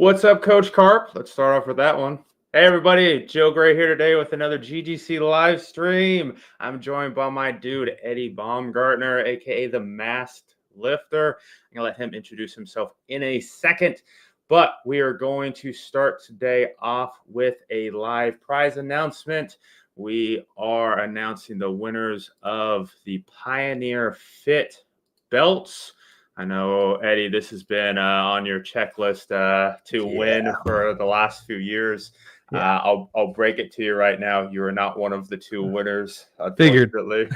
What's up, Coach Carp? Let's start off with that one. Hey, everybody. Joe Gray here today with another GGC live stream. I'm joined by my dude, Eddie Baumgartner, a.k.a. the Masked Lifter. I'm going to let him introduce himself in a second. But we are going to start today off with a live prize announcement. We are announcing the winners of the Pioneer Fit belts. I know, Eddie, this has been on your checklist to win for the last few years. I'll break it to you right now. You are not one of the two winners, unfortunately.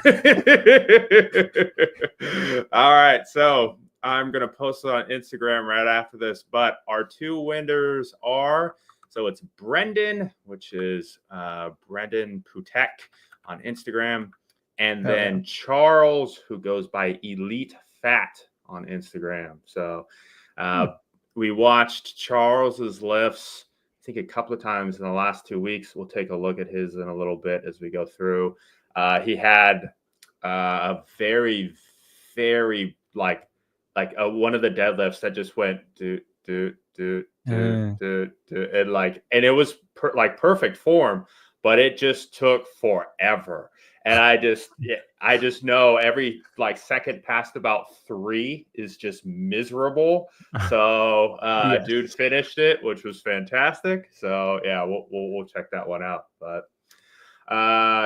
All right, so I'm going to post it on Instagram right after this. But our two winners are, so it's Brendan, which is Brendan Putek on Instagram, and then Charles, who goes by Elite Fat on Instagram. So we watched Charles's lifts, I think, a couple of times in the last 2 weeks. We'll take a look at his in a little bit as we go through. He had a very, very like one of the deadlifts that just went and it was perfect form, but it just took forever. And I just know every second past about 3 is just miserable. So yes. Dude finished it, which was fantastic. So yeah, we'll check that one out. But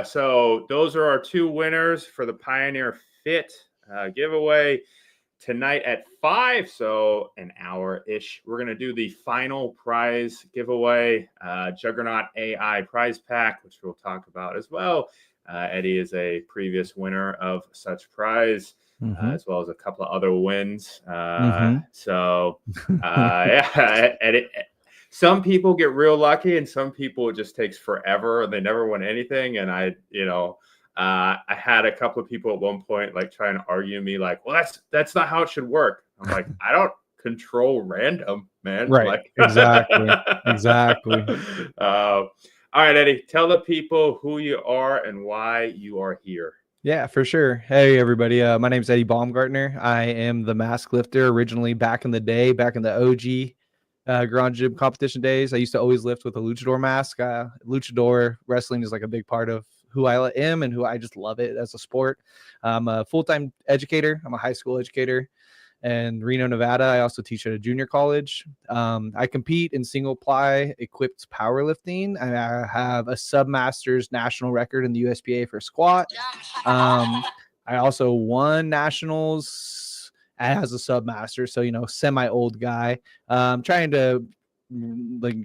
so those are our two winners for the Pioneer Fit giveaway tonight at 5. So an hour-ish. We're going to do the final prize giveaway, Juggernaut AI prize pack, which we'll talk about as well. Eddie is a previous winner of such prize, as well as a couple of other wins. So, yeah, Eddie, some people get real lucky, and some people it just takes forever, and they never win anything. And I had a couple of people at one point trying to argue me, well, that's not how it should work. I'm like, I don't control random, man. Right. Exactly. All right, Eddie, tell the people who you are and why you are here. Yeah, for sure. Hey, everybody. My name is Eddie Baumgartner. I am the Masked Lifter, originally back in the day, back in the OG Garage Gym competition days. I used to always lift with a luchador mask. Luchador wrestling is a big part of who I am and who I just love it as a sport. I'm a full-time educator. I'm a high school educator in Reno, Nevada. I also teach at a junior college. I compete in single ply equipped powerlifting. I have a submasters national record in the USPA for squat. I also won nationals as a submaster. So, semi old guy. I'm trying to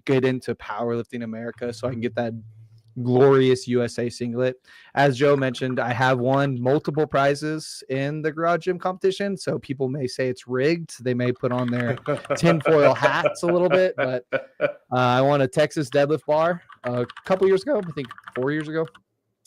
get into powerlifting America so I can get that glorious USA singlet. As Joe mentioned, I have won multiple prizes in the Garage Gym competition, so people may say it's rigged. They may put on their tinfoil hats a little bit, but I won a Texas deadlift bar a couple years ago, I think 4 years ago.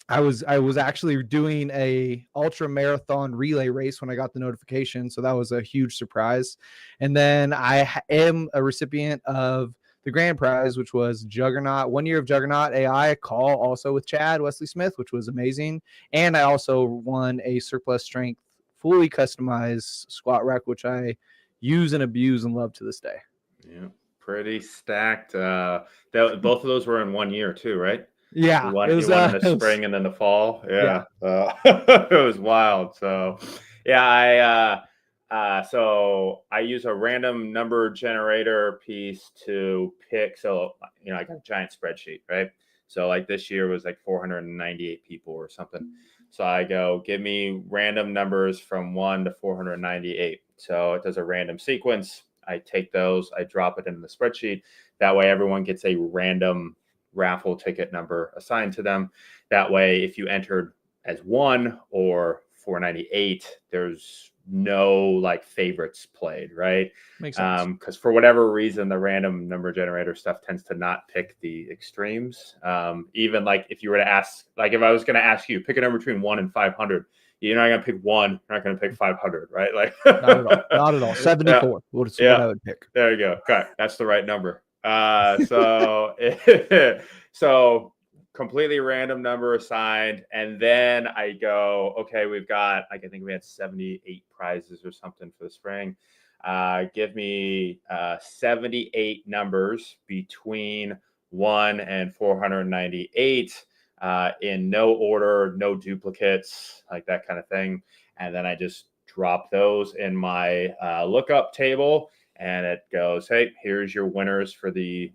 I was actually doing a ultra marathon relay race when I got the notification, so that was a huge surprise. And then I am a recipient of the grand prize, which was Juggernaut, 1 year of Juggernaut AI call, also with Chad Wesley Smith, which was amazing. And I also won a surplus strength, fully customized squat rack, which I use and abuse and love to this day. Yeah, pretty stacked. Both of those were in 1 year too, right? Yeah, you won in the spring and then the fall. Yeah. It was wild. So, yeah, so I use a random number generator piece to pick. So, I got a giant spreadsheet, right? So this year was 498 people or something. So I go, give me random numbers from 1 to 498. So it does a random sequence. I take those, I drop it into the spreadsheet. That way everyone gets a random raffle ticket number assigned to them. That way, if you entered as 1 or 498, there's no favorites played, right? Makes sense. Because for whatever reason, the random number generator stuff tends to not pick the extremes. Even if you were to ask, if I was going to ask you, pick a number between 1 and 500, you're not going to pick 1, you're not going to pick 500, right? Not at all. 74. Yeah. What I would pick. There you go. Okay, that's the right number. So completely random number assigned, and then I go, okay, we've got I think we had 78 prizes or something for the spring. give me 78 numbers between 1 and 498 in no order, no duplicates, like that kind of thing. And then I just drop those in my lookup table, and it goes, hey, here's your winners for the,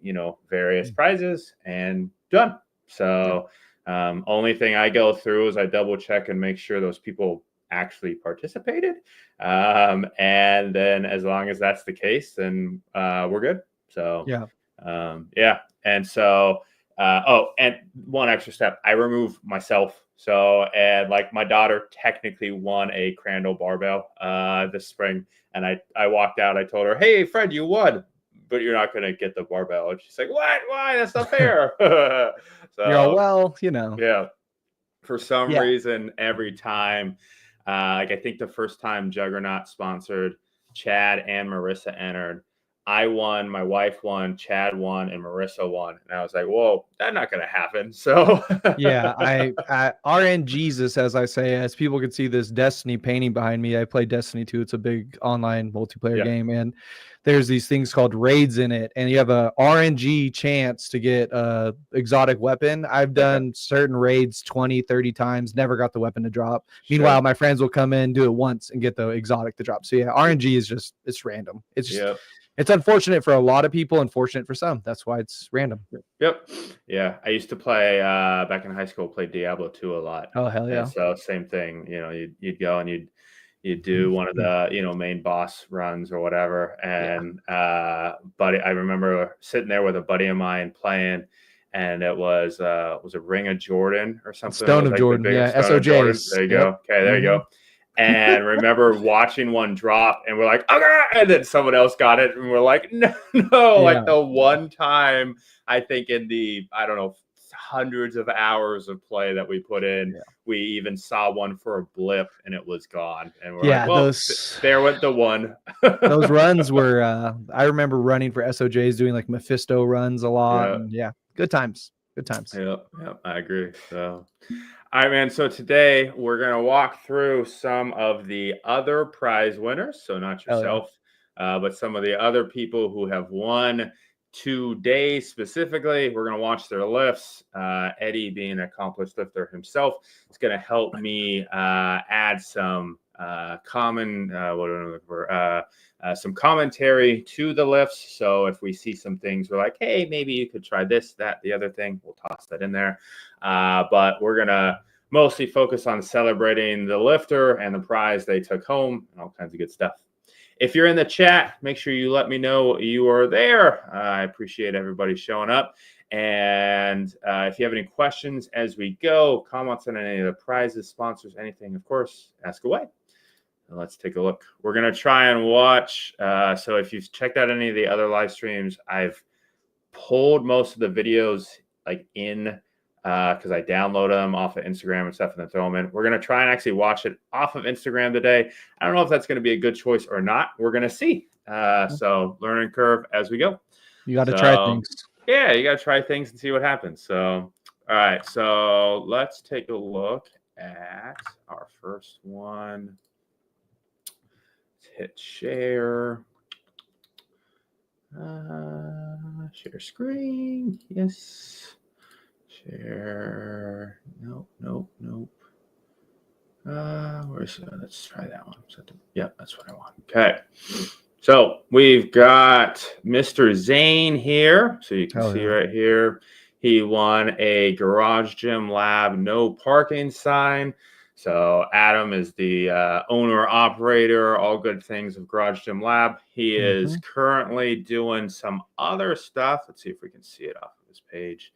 various prizes, and done. So only thing I go through is I double check and make sure those people actually participated. And then as long as that's the case, then we're good. So yeah. And so and one extra step, I remove myself. So, and like my daughter technically won a Crandall barbell this spring, and I walked out, I told her, hey Fred, you won, but you're not gonna get the barbell. And she's like, what? Why? That's not fair. So you're all, well, yeah, for some reason, every time, like I think the first time Juggernaut sponsored, Chad and Marissa entered. I won, my wife won, Chad won, and Marissa won. And I was like, whoa, that's not going to happen. So yeah, I RNGesus, as I say, as people can see this Destiny painting behind me. I play Destiny 2. It's a big online multiplayer game, and there's these things called raids in it, and you have a RNG chance to get a exotic weapon. I've done certain raids 20, 30 times, never got the weapon to drop. Meanwhile, my friends will come in, do it once, and get the exotic to drop. So yeah, RNG is just, it's random. It's just, it's unfortunate for a lot of people, unfortunate for some. That's why it's random. Yep. Yeah. I used to play back in high school, played Diablo 2 a lot. Oh, hell yeah. And so same thing, you'd go and you'd do one of the, main boss runs or whatever. And buddy, I remember sitting there with a buddy of mine playing, and it was a Ring of Jordan or something. Stone of Jordan. Yeah. SOJs. There you go. Okay. There you go. And remember watching one drop, and we're like, okay, and then someone else got it, and we're like, no. Like the one time, I think in the, I don't know, hundreds of hours of play that we put in, we even saw one for a blip, and it was gone. And we're like, well, there went the one. Those runs were, I remember running for SOJs, doing like Mephisto runs a lot. And good times. Good times. Yep, I agree. So, all right, man. So today we're going to walk through some of the other prize winners. So not yourself, but some of the other people who have won today specifically. We're going to watch their lifts. Eddie, being an accomplished lifter himself, is going to help me add some some commentary to the lifts. So if we see some things, we're like, hey, maybe you could try this, that, the other thing, we'll toss that in there. But we're going to mostly focus on celebrating the lifter and the prize they took home and all kinds of good stuff. If you're in the chat, make sure you let me know you are there. I appreciate everybody showing up. And if you have any questions as we go, comments on any of the prizes, sponsors, anything, of course, ask away. And let's take a look. We're going to try and watch. So if you've checked out any of the other live streams, I've pulled most of the videos like in because I download them off of Instagram and stuff and then throw them in. We're going to try and actually watch it off of Instagram today. I don't know if that's going to be a good choice or not. We're going to see. So learning curve as we go. You got to try things. Yeah, you got to try things and see what happens. So, all right. So let's take a look at our first one. Let's hit share. Share screen. Yes. Share. Nope. Let's try that one. Yep, that's what I want. Okay. So we've got Mr. Zane here. So you can see right here, he won a Garage Gym Lab no parking sign. So Adam is the owner operator, all good things of Garage Gym Lab. He is currently doing some other stuff. Let's see if we can see it off of his page.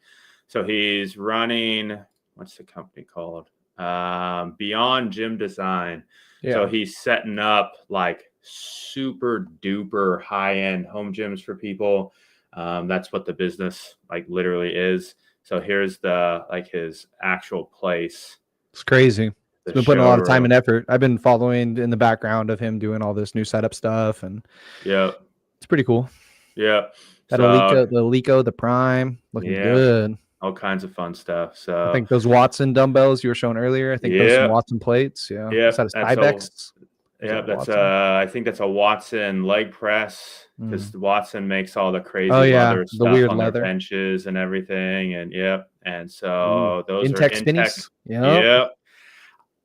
So he's running, what's the company called? Beyond Gym Design. Yeah. So he's setting up like super duper high-end home gyms for people. That's what the business like literally is. So here's the like his actual place. It's crazy. He's been putting a lot of time and effort. I've been following in the background of him doing all this new setup stuff, and it's pretty cool. Yeah, that Eleiko, the Prime, looking good. All kinds of fun stuff. So I think those Watson dumbbells you were showing earlier. I think those some Watson plates. Yeah. That's Yeah, that that's Watson? I think that's a Watson leg press because Mm. Watson makes all the crazy Oh yeah, leather the stuff weird on their leather. benches and everything. And yep. And Ooh. so those are Intex Intex. spinnies. Yep. Yep.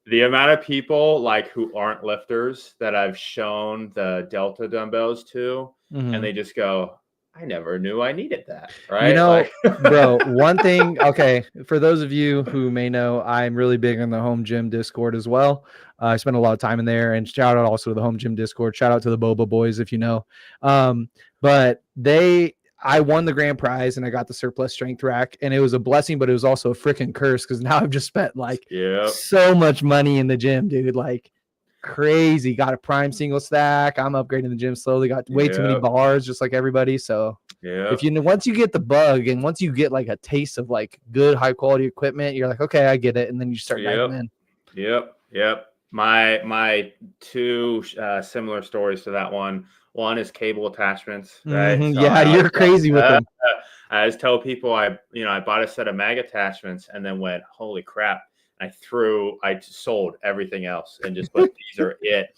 The amount of people like who aren't lifters that I've shown the Delta dumbbells to, and Mhm. they just go, I never knew I needed that. You Right. know, Like, bro, one thing, okay, for those of you who may know, I'm really big on the home gym Discord as well. I spend a lot of time in there, and shout out also to the home gym Discord. Shout out to the Boba boys if you know. But I won the grand prize and I got the surplus strength rack, and it was a blessing, but it was also a freaking curse because now I've just spent like yep. so much money in the gym, dude. Like crazy. Got a prime single stack. I'm upgrading the gym slowly. Got way too many Yep. bars, just like everybody. So if Yep. you once you get the bug and once you get like a taste of like good high quality equipment, you're like, okay, I get it, and then you start diving Yep. in. Yep. My two similar stories to that one. One is cable attachments, right? So Yeah, I always you're crazy with them. I always tell people I bought a set of mag attachments and then went, holy crap. I sold everything else and just went, these are it.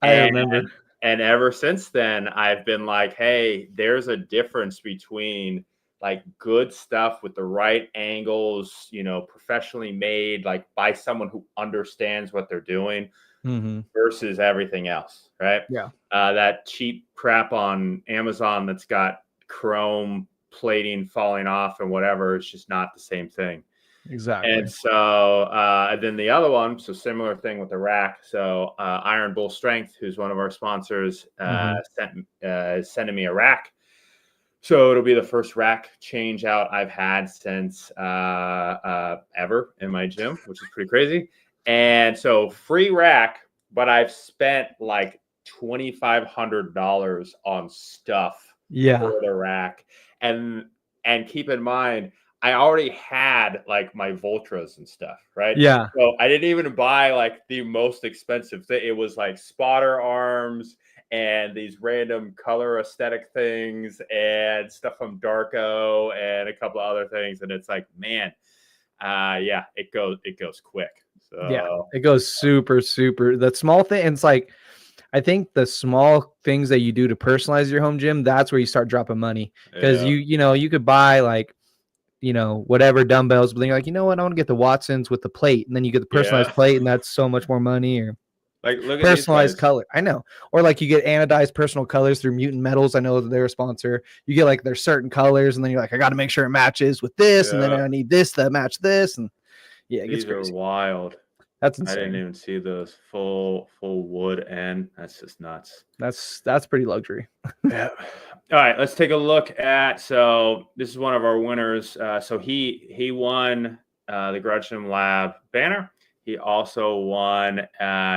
I And remember. and ever since then, I've been like, hey, there's a difference between like good stuff with the right angles, professionally made, like by someone who understands what they're doing versus everything else, right? Yeah, That cheap crap on Amazon that's got chrome plating falling off and whatever, it's just not the same thing. exactly. And so then the other one, so similar thing with the rack. So Iron Bull Strength, who's one of our sponsors, is sending me a rack. So it'll be the first rack change out I've had since ever in my gym, which is pretty crazy. And so free rack, but I've spent like $2,500 on stuff Yeah, for the rack. And keep in mind, I already had like my Voltras and stuff, right? yeah, So I didn't even buy like the most expensive thing. It was like spotter arms and these random color aesthetic things and stuff from Darko and a couple of other things. And it's like, man, yeah, it goes quick. yeah. So It goes super, super. The small thing, it's like I think the small things that you do to personalize your home gym, that's where you start dropping money. Because yeah, you could buy like whatever dumbbells, but then you're like, you know what, I want to get the Watsons with the plate, and then you get the yeah. personalized plate, and that's so much more money. Or Like look at these personalized guys. color, I know, or like you get anodized personal colors through Mutant Metals. I know that they're a sponsor. You get like their certain colors, and then you're like, I got to make sure it matches with this, and then Yeah, I need this to match this, and yeah, it gets these are crazy. wild. That's I didn't insane. even see those full wood end. That's just nuts. That's pretty luxury. Yeah. All right, let's take a look at. So this is one of our winners. So he won the Garage Gym Lab banner. He also won.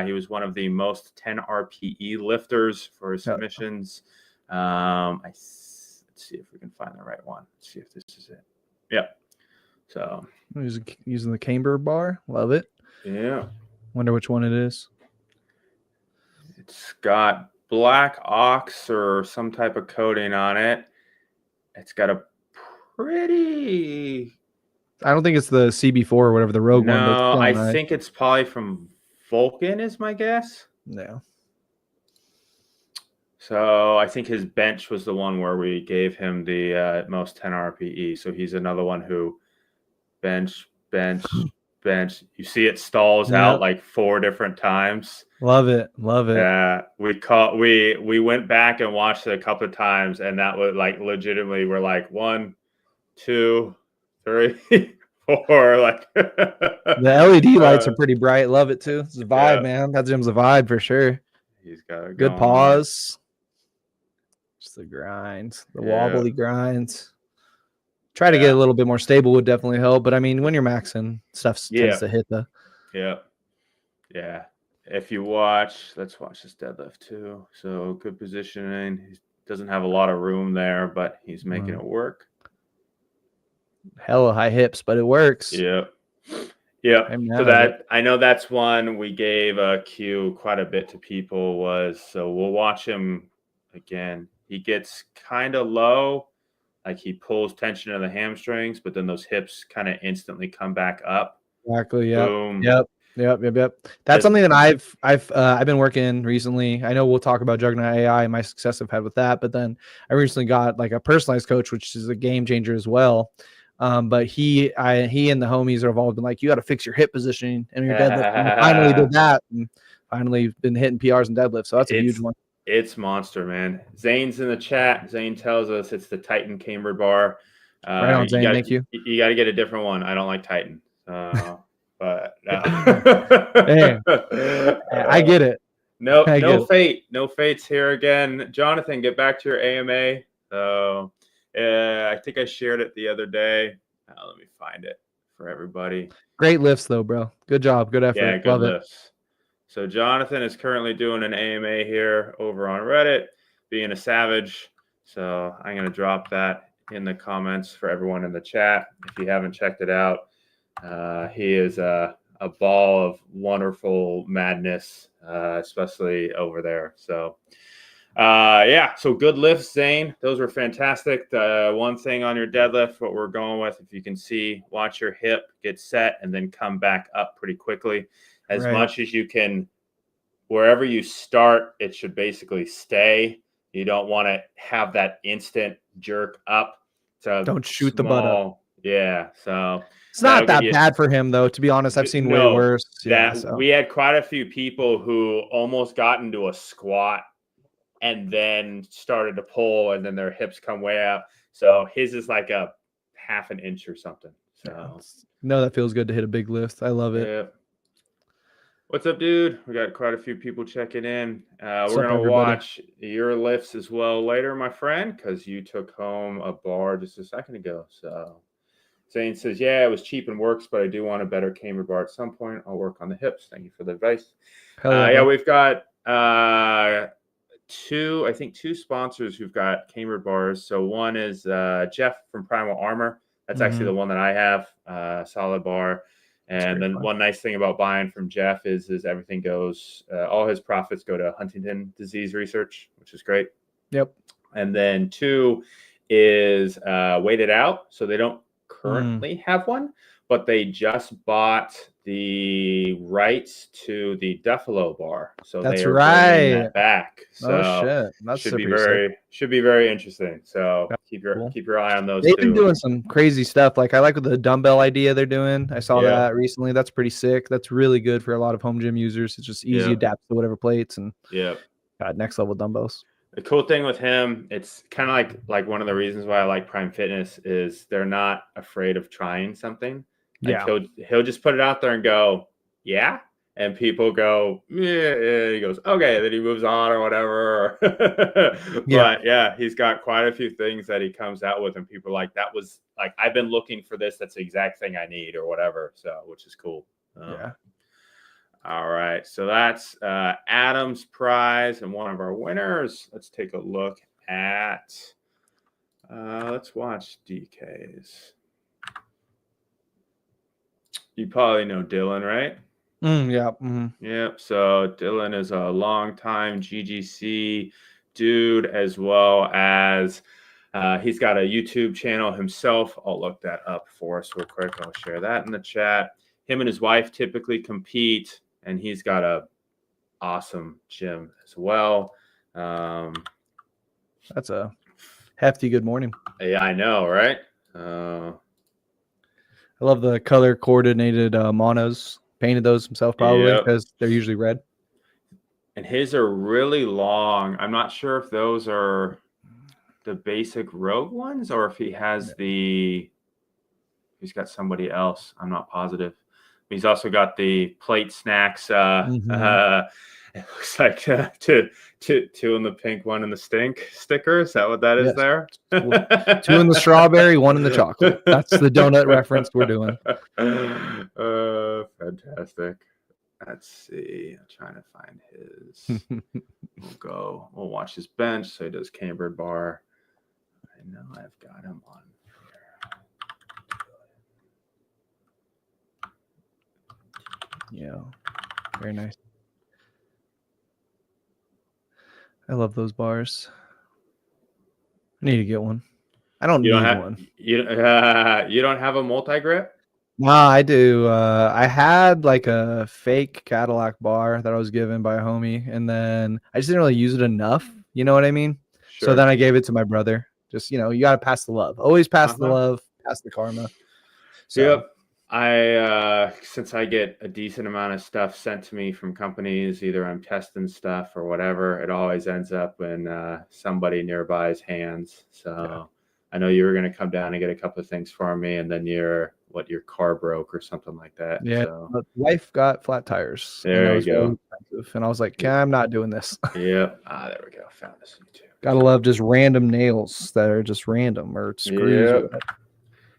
He was one of the most 10 RPE lifters for his submissions. Let's see if we can find the right one. Let's see if this is it. Yep. So Using the camber bar, love it. yeah, Wonder which one it is. it's got black ox or some type of coating on it. It's got a pretty. I don't think it's the CB4 or whatever, the Rogue one, but it's No, still I nice. think it's probably from Vulcan, is my guess. No. So I think his bench was the one where we gave him the most 10 RPE. So he's another one who bench. You see it stalls out like 4 different times. Love it. Yeah, we went back and watched it a couple of times, and that was like legitimately we're like 1, 2, 3, 4. Like The LED lights are pretty bright. Love it too. It's a vibe, man. That gym's a vibe for sure. He's got it Good going pause. Just the grinds, the wobbly grinds. Try to get a little bit more stable would definitely help. But I mean, when you're maxing, stuff tends to hit the. Yeah. If you watch, let's watch this deadlift too. So good positioning. He doesn't have a lot of room there, but he's making it work. Hella high hips, but it works. Yeah. So that I know that's one we gave a cue quite a bit to people was, so we'll watch him again. He gets kind of low, like he pulls tension in the hamstrings, but then those hips kind of instantly come back up. Exactly. Yeah. Boom. Yep. Yep. That's Just- something that I've been working recently. I know we'll talk about Juggernaut AI and my success I've had with that, but then I recently got like a personalized coach, which is a game changer as well. But he and the homies have all been like, you got to fix your hip positioning and your deadlift. And I finally did that, and finally been hitting PRs and deadlift. So that's a huge one. It's monster, man. Zane's in the chat. Zane tells us it's the Titan cambered bar. Right on, Zane. Thank you. You got to get a different one. I don't like Titan. But Hey, I get it. No fates here again. Jonathan, get back to your AMA. So I think I shared it the other day. Let me find it for everybody. Great lifts though, bro. Good job. Good effort. Yeah, good Love lifts. it. So Jonathan is currently doing an AMA here over on Reddit, being a savage. So I'm going to drop that in the comments for everyone in the chat. If you haven't checked it out, he is a ball of wonderful madness, especially over there. So, so good lifts, Zane. Those were fantastic. One thing on your deadlift, what we're going with, if you can see, watch your hip get set and then come back up pretty quickly. As much as you can, wherever you start, it should basically stay. You don't want to have that instant jerk up. So don't shoot the butt up. Yeah, so it's not that bad for him, though. To be honest, I've seen way worse. We had quite a few people who almost got into a squat and then started to pull, and then their hips come way up. So his is like a half an inch or something. So no, that feels good to hit a big lift. I love it. Yeah. What's up, dude? We got quite a few people checking in. We're going to watch your lifts as well later, my friend, because you took home a bar just a second ago. So Zane says, yeah, it was cheap and works, but I do want a better cambered bar at some point. I'll work on the hips. Thank you for the advice. We've got two sponsors who've got cambered bars. So one is Jeff from Primal Armor. That's actually the one that I have, solid bar. And then one nice thing about buying from Jeff is everything goes, all his profits go to Huntington disease research, which is great. Yep. And then two is Weighted Out. So they don't currently have one, but they just bought the rights to the Duffalo bar. So that's they are bringing that back. So shit. That should be very interesting. So keep your eye on those. They've been doing some crazy stuff. Like I like the dumbbell idea they're doing. I saw that recently. That's pretty sick. That's really good for a lot of home gym users. It's just easy adapts to whatever plates and got next level dumbbells. The cool thing with him, it's kind of like one of the reasons why I like Prime Fitness is they're not afraid of trying something. Like he'll just put it out there and go, yeah. And people go, yeah. He goes, okay. Then he moves on or whatever. But he's got quite a few things that he comes out with, and people are like, that was like, I've been looking for this. That's the exact thing I need or whatever. So, which is cool. All right. So that's Adam's prize and one of our winners. Let's take a look at, let's watch DK's. You probably know Dylan, right? Yep. So Dylan is a longtime GGC dude, as well as he's got a YouTube channel himself. I'll look that up for us real quick. I'll share that in the chat. Him and his wife typically compete, and he's got a awesome gym as well. That's a hefty good morning. Yeah, I know, right? I love the color coordinated monos. Painted those himself probably because they're usually red. And his are really long. I'm not sure if those are the basic Rogue ones or if he has he's got somebody else. I'm not positive. He's also got the plate snacks. It looks like two in the pink, one in the stink sticker. Is that what that is there? 2 in the strawberry, 1 in the chocolate. That's the donut reference we're doing. Fantastic. Let's see. I'm trying to find his. We'll watch his bench. So he does cambered bar. I know I've got him on here. Yeah. Very nice. I love those bars. I need to get one. I don't need one. You don't have a multi-grip? Nah, I do. I had like a fake Cadillac bar that I was given by a homie, and then I just didn't really use it enough. You know what I mean? So then Sure. I gave it to my brother. Just, you got to pass the love. Always pass the Uh-huh. love, pass the karma. So, Yep. Since I get a decent amount of stuff sent to me from companies, either I'm testing stuff or whatever, it always ends up in somebody nearby's hands. yeah. So I know you were going to come down and get a couple of things for me, and then your car broke or something like that. Yeah. So But wife got flat tires, and that there you was very go. expensive. And I was like, I'm not doing this. Yep. There we go. Found this one too. Gotta love just random nails that are just random or screws or Yep. whatever.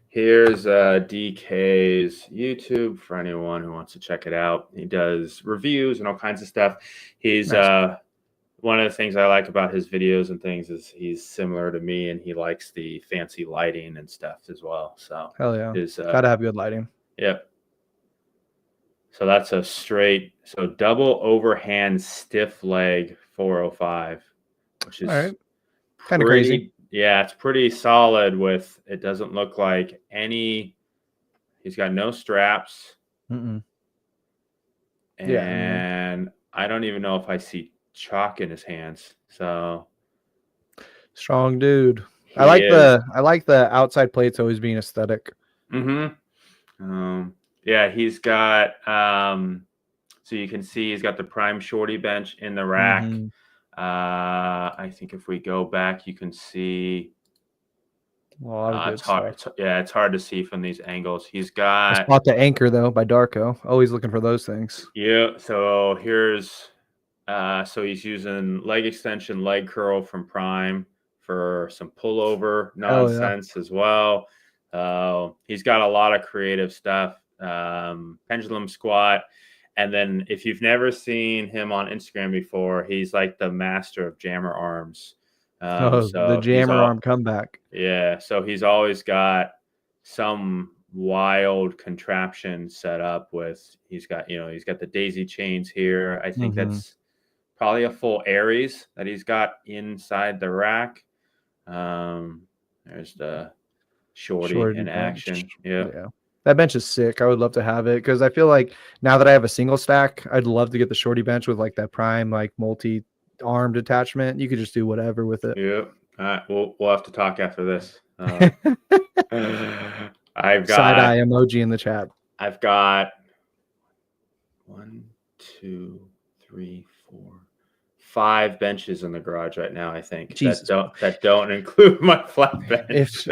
Here's DK's YouTube for anyone who wants to check it out. He does reviews and all kinds of stuff. He's Nice. One of the things I like about his videos and things is he's similar to me, and he likes the fancy lighting and stuff as well. So Hell yeah. his Gotta have good lighting. yep. So that's a double overhand stiff leg 405, which is All right. Kind of crazy. Yeah, it's pretty solid. It doesn't look like any. He's got no straps. Mm-mm. And Yeah, I mean, I don't even know if I see chalk in his hands. So strong dude. he I like is. the outside plates always being aesthetic. Yeah, he's got so you can see he's got the prime shorty bench in the rack. Mm-hmm. I think if we go back, you can see A lot of good it's hard. stuff. It's hard to see from these angles. He's I got spot the anchor though by Darko. Always looking for those things. yeah. So here's so he's using leg extension, leg curl from Prime for some pullover Hell yeah. nonsense as well. He's got a lot of creative stuff. Pendulum squat. And then if you've never seen him on Instagram before, he's like the master of jammer arms. The jammer arm comeback. Yeah, so he's always got some wild contraption set up with he's got the daisy chains here. I think that's probably a full Aries that he's got inside the rack. There's the shorty in action. Yeah. That bench is sick. I would love to have it because I feel like now that I have a single stack, I'd love to get the shorty bench with like that prime, like multi-armed attachment. You could just do whatever with it. Yeah. All right. We'll have to talk after this. I've got side-eye emoji in the chat. I've got 1, 2, 3, 4, 5 benches in the garage right now. I think that don't include my flat bench.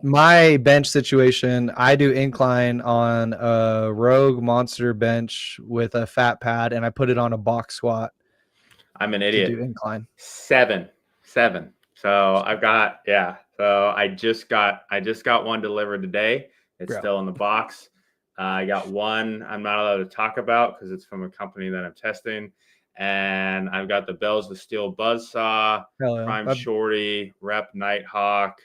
My bench situation, I do incline on a Rogue Monster bench with a fat pad, and I put it on a box squat. I'm an idiot. To do incline 7. So I've got So I just got one delivered today. It's still in the box. I got one I'm not allowed to talk about because it's from a company that I'm testing. And I've got the Bells of Steel Buzzsaw, Prime Shorty, Rep Nighthawk,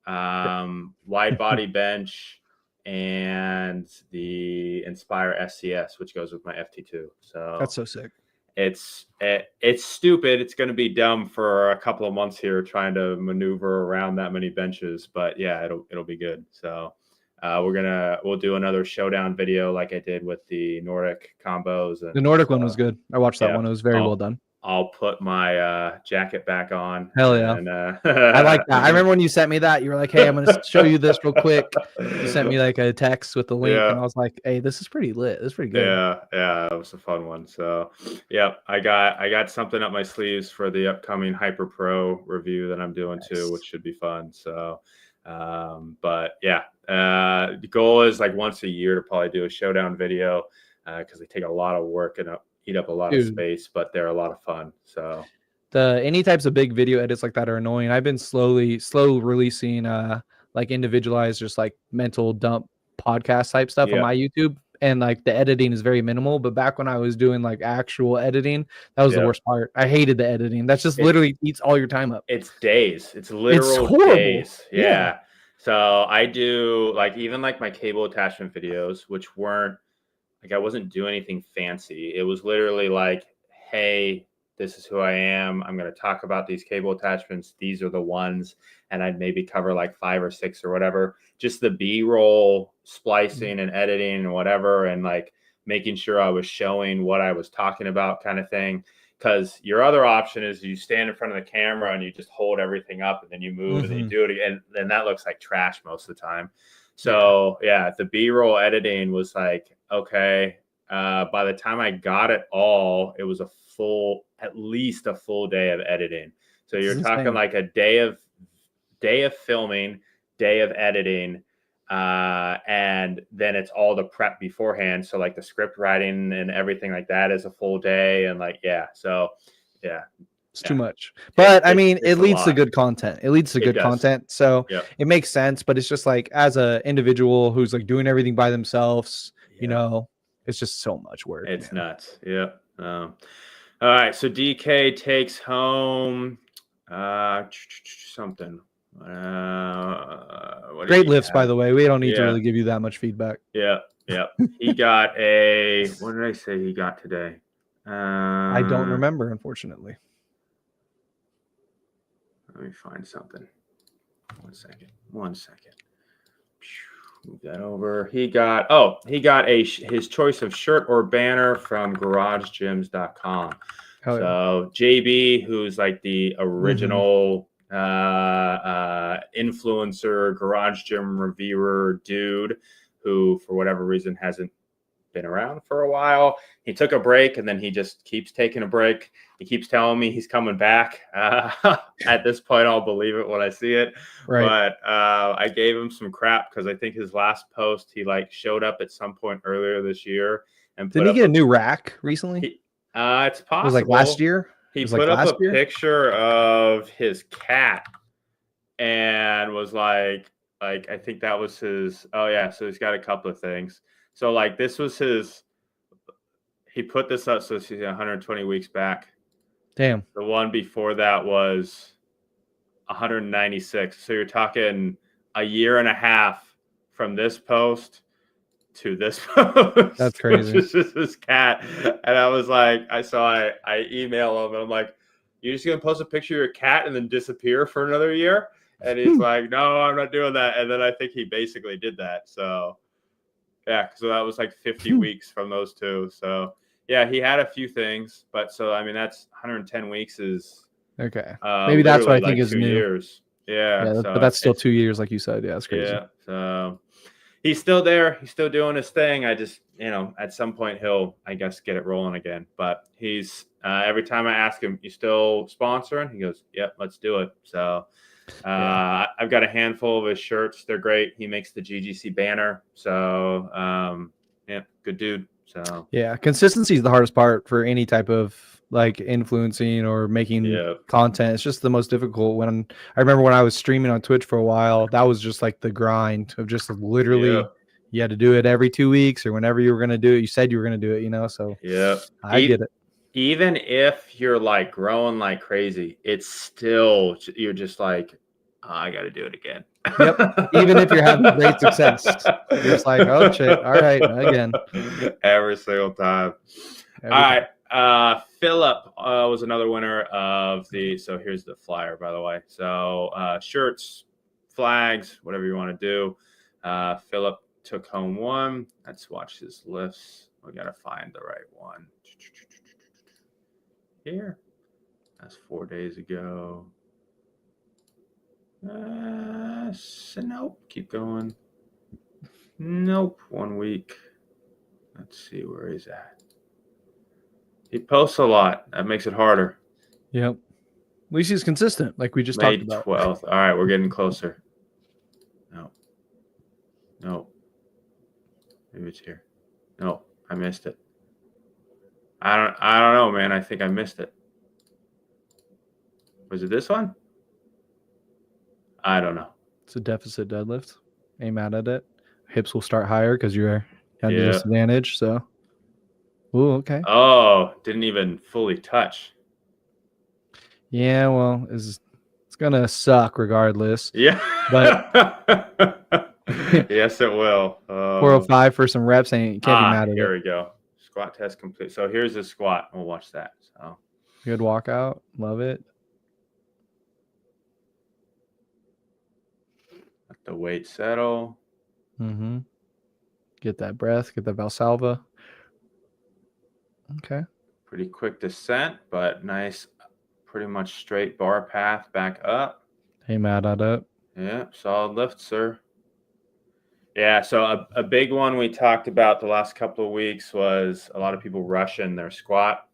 wide body bench, and the Inspire SCS, which goes with my FT2. So that's so sick. It's stupid. It's going to be dumb for a couple of months here trying to maneuver around that many benches, but yeah, it'll be good. So we'll do another showdown video like I did with the Nordic combos. And, the Nordic one was good. I watched that one. It was very well done. I'll put my jacket back on. Hell yeah. And, I like that. I remember when you sent me that, you were like, hey, I'm going to show you this real quick. You sent me like a text with the link and I was like, hey, this is pretty lit. This is pretty good. Yeah, it was a fun one. So yeah, I got something up my sleeves for the upcoming Hyper Pro review that I'm doing too, which should be fun. So but yeah, the goal is like once a year to probably do a showdown video because they take a lot of work and eat up a lot of space, but they're a lot of fun. So any types of big video edits like that are annoying. I've been slow releasing like individualized, just like mental dump podcast type stuff on my YouTube, and like the editing is very minimal. But back when I was doing like actual editing, that was the worst part. I hated the editing. That's just literally eats all your time up. It's days. It's literal days. Yeah. So I do like even like my cable attachment videos, which weren't like I wasn't doing anything fancy. It was literally like, hey, this is who I am. I'm going to talk about these cable attachments. These are the ones. And I'd maybe cover like 5 or 6 or whatever, just the B-roll splicing and editing and whatever. And like making sure I was showing what I was talking about kind of thing. Because your other option is you stand in front of the camera and you just hold everything up and then you move and then you do it again. And then that looks like trash most of the time. So yeah, the B-roll editing was like, okay, by the time I got it all, it was at least a full day of editing. So you're talking like a day of filming, day of editing, and then it's all the prep beforehand. So like the script writing and everything like that is a full day. And like, so it's too much. But I mean, it leads to good content. It leads to good content. So it makes sense. But it's just like, as an individual who's like doing everything by themselves, you know, it's just so much work. It's nuts. Yeah. All right. So DK takes home something. Great lifts, by the way. We don't need to really give you that much feedback. Yeah. He got what did I say he got today? I don't remember, unfortunately. Let me find something. One second. Move that over. He got his choice of shirt or banner from GarageGyms.com. So JB, who's like the original influencer, garage gym reviewer dude, who for whatever reason hasn't been around for a while. He took a break and then he just keeps taking a break. He keeps telling me he's coming back. At this point, I'll believe it when I see it. Right. But I gave him some crap because I think his last post, he like showed up at some point earlier this year. And did he get a new rack recently? It's possible. It was like last year. He put up a picture of his cat and was like I think that was his. Oh yeah, so he's got a couple of things. So like this was his. He put this up, so he's 120 weeks back. Damn. The one before that was 196. So you're talking a year and a half from this post to this post. That's crazy. Which is just this cat. And I was like, I email him and I'm like, you're just gonna post a picture of your cat and then disappear for another year? And he's like, no, I'm not doing that. And then I think he basically did that. So yeah, so that was like 50 weeks from those two. So yeah, he had a few things, but so I mean that's 110 weeks is okay. Maybe that's what I think is 2 new. Years. Yeah, so but that's still 2 years, like you said. Yeah, it's crazy. Yeah, so he's still there. He's still doing his thing. I just, at some point he'll, I guess, get it rolling again. But he's every time I ask him, "You still sponsoring?" He goes, "Yep, let's do it." So I've got a handful of his shirts. They're great. He makes the GGC banner. So yeah, good dude. So yeah, consistency is the hardest part for any type of like influencing or making content. It's just the most difficult. When I remember when I was streaming on Twitch for a while, that was just like the grind of just literally you had to do it every 2 weeks or whenever you were going to do it. You said you were going to do it, so I get it. Even if you're like growing like crazy, it's still, you're just like, oh, I got to do it again. Yep. Even if you're having great success, you're just like, oh shit. All right. Again. Every single time. All right. Philip was another winner of so here's the flyer, by the way. So shirts, flags, whatever you want to do. Philip took home one. Let's watch his lifts. We got to find the right one. Here. That's 4 days ago. So nope. Keep going. Nope. 1 week. Let's see where he's at. He posts a lot. That makes it harder. Yep. At least he's consistent, like we just talked about. May 12th. All right, we're getting closer. No. Maybe it's here. No, I missed it. I don't know, man. I think I missed it. Was it this one? I don't know. It's a deficit deadlift. Aim at it. Hips will start higher because you're at a disadvantage. So, ooh, okay. Oh, didn't even fully touch. Yeah, well, it's gonna suck regardless. Yeah, but yes, it will. 405 for some reps, and you can't be mad at it. Here we go. Squat test complete. So here's the squat. We'll watch that. So Good walkout. Love it. Let the weight settle. Mm-hmm. Get that breath. Get that Valsalva. Okay. Pretty quick descent, but nice, pretty much straight bar path back up. Hey, Matt, up. Yeah, solid lift, sir. Yeah, so a big one we talked about the last couple of weeks was a lot of people rushing their squat.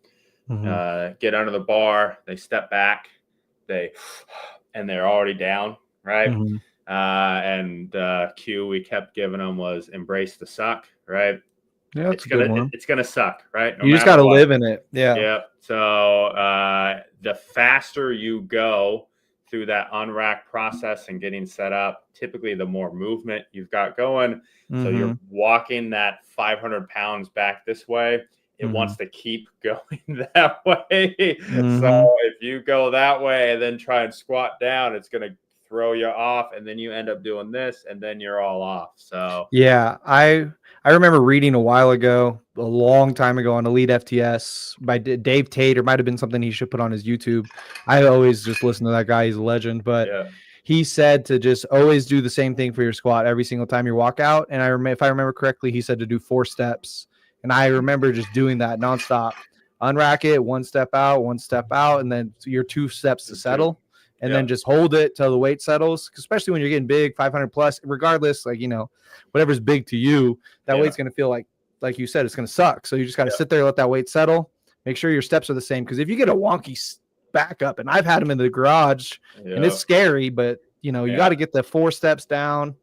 Get under the bar, they step back, and they're already down, right? And cue we kept giving them was embrace the suck, right? Yeah, that's a good one. It's gonna suck, right? No, you just got to live in it. Yeah. Yeah. So the faster you go through that unrack process and getting set up, typically the more movement you've got going. So you're walking that 500 pounds back this way. It wants to keep going that way. So if you go that way and then try and squat down, it's going to throw you off, and then you end up doing this, and then you're all off. So yeah, I remember reading a while ago, a long time ago, on Elite FTS by Dave Tate, or might have been something he should put on his YouTube. I always just listen to that guy; he's a legend. But he said to just always do the same thing for your squat every single time you walk out. And if I remember correctly, he said to do 4 steps. And I remember just doing that nonstop. Unrack it, 1 step out, and then your 2 steps to settle. And then just hold it till the weight settles, especially when you're getting big, 500 plus, regardless, like, whatever's big to you, that weight's going to feel like you said, it's going to suck. So you just got to sit there, let that weight settle, make sure your steps are the same. Because if you get a wonky back up, and I've had them in the garage, and it's scary, but you got to get the 4 steps down,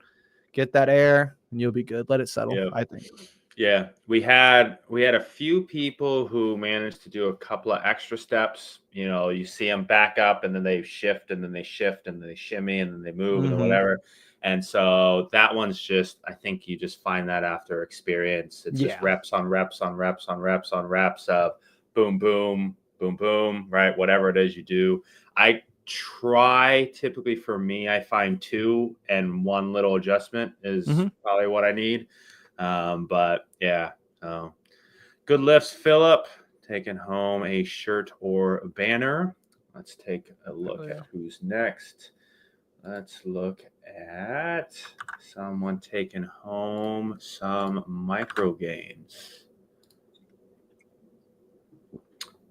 get that air, and you'll be good. Let it settle, I think. Yeah, we had a few people who managed to do a couple of extra steps. You see them back up, and then they shift, and then they shift, and then they shimmy, and then they move, and whatever. And so that one's just, I think you just find that after experience. It's just reps on reps on reps on reps on reps of boom, boom, boom, boom, right? Whatever it is you do. I try, typically for me, I find 2 and 1 little adjustment is probably what I need. But yeah, good lifts, Philip. Taking home a shirt or a banner. Let's take a look at who's next. Let's look at someone taking home some micro gains.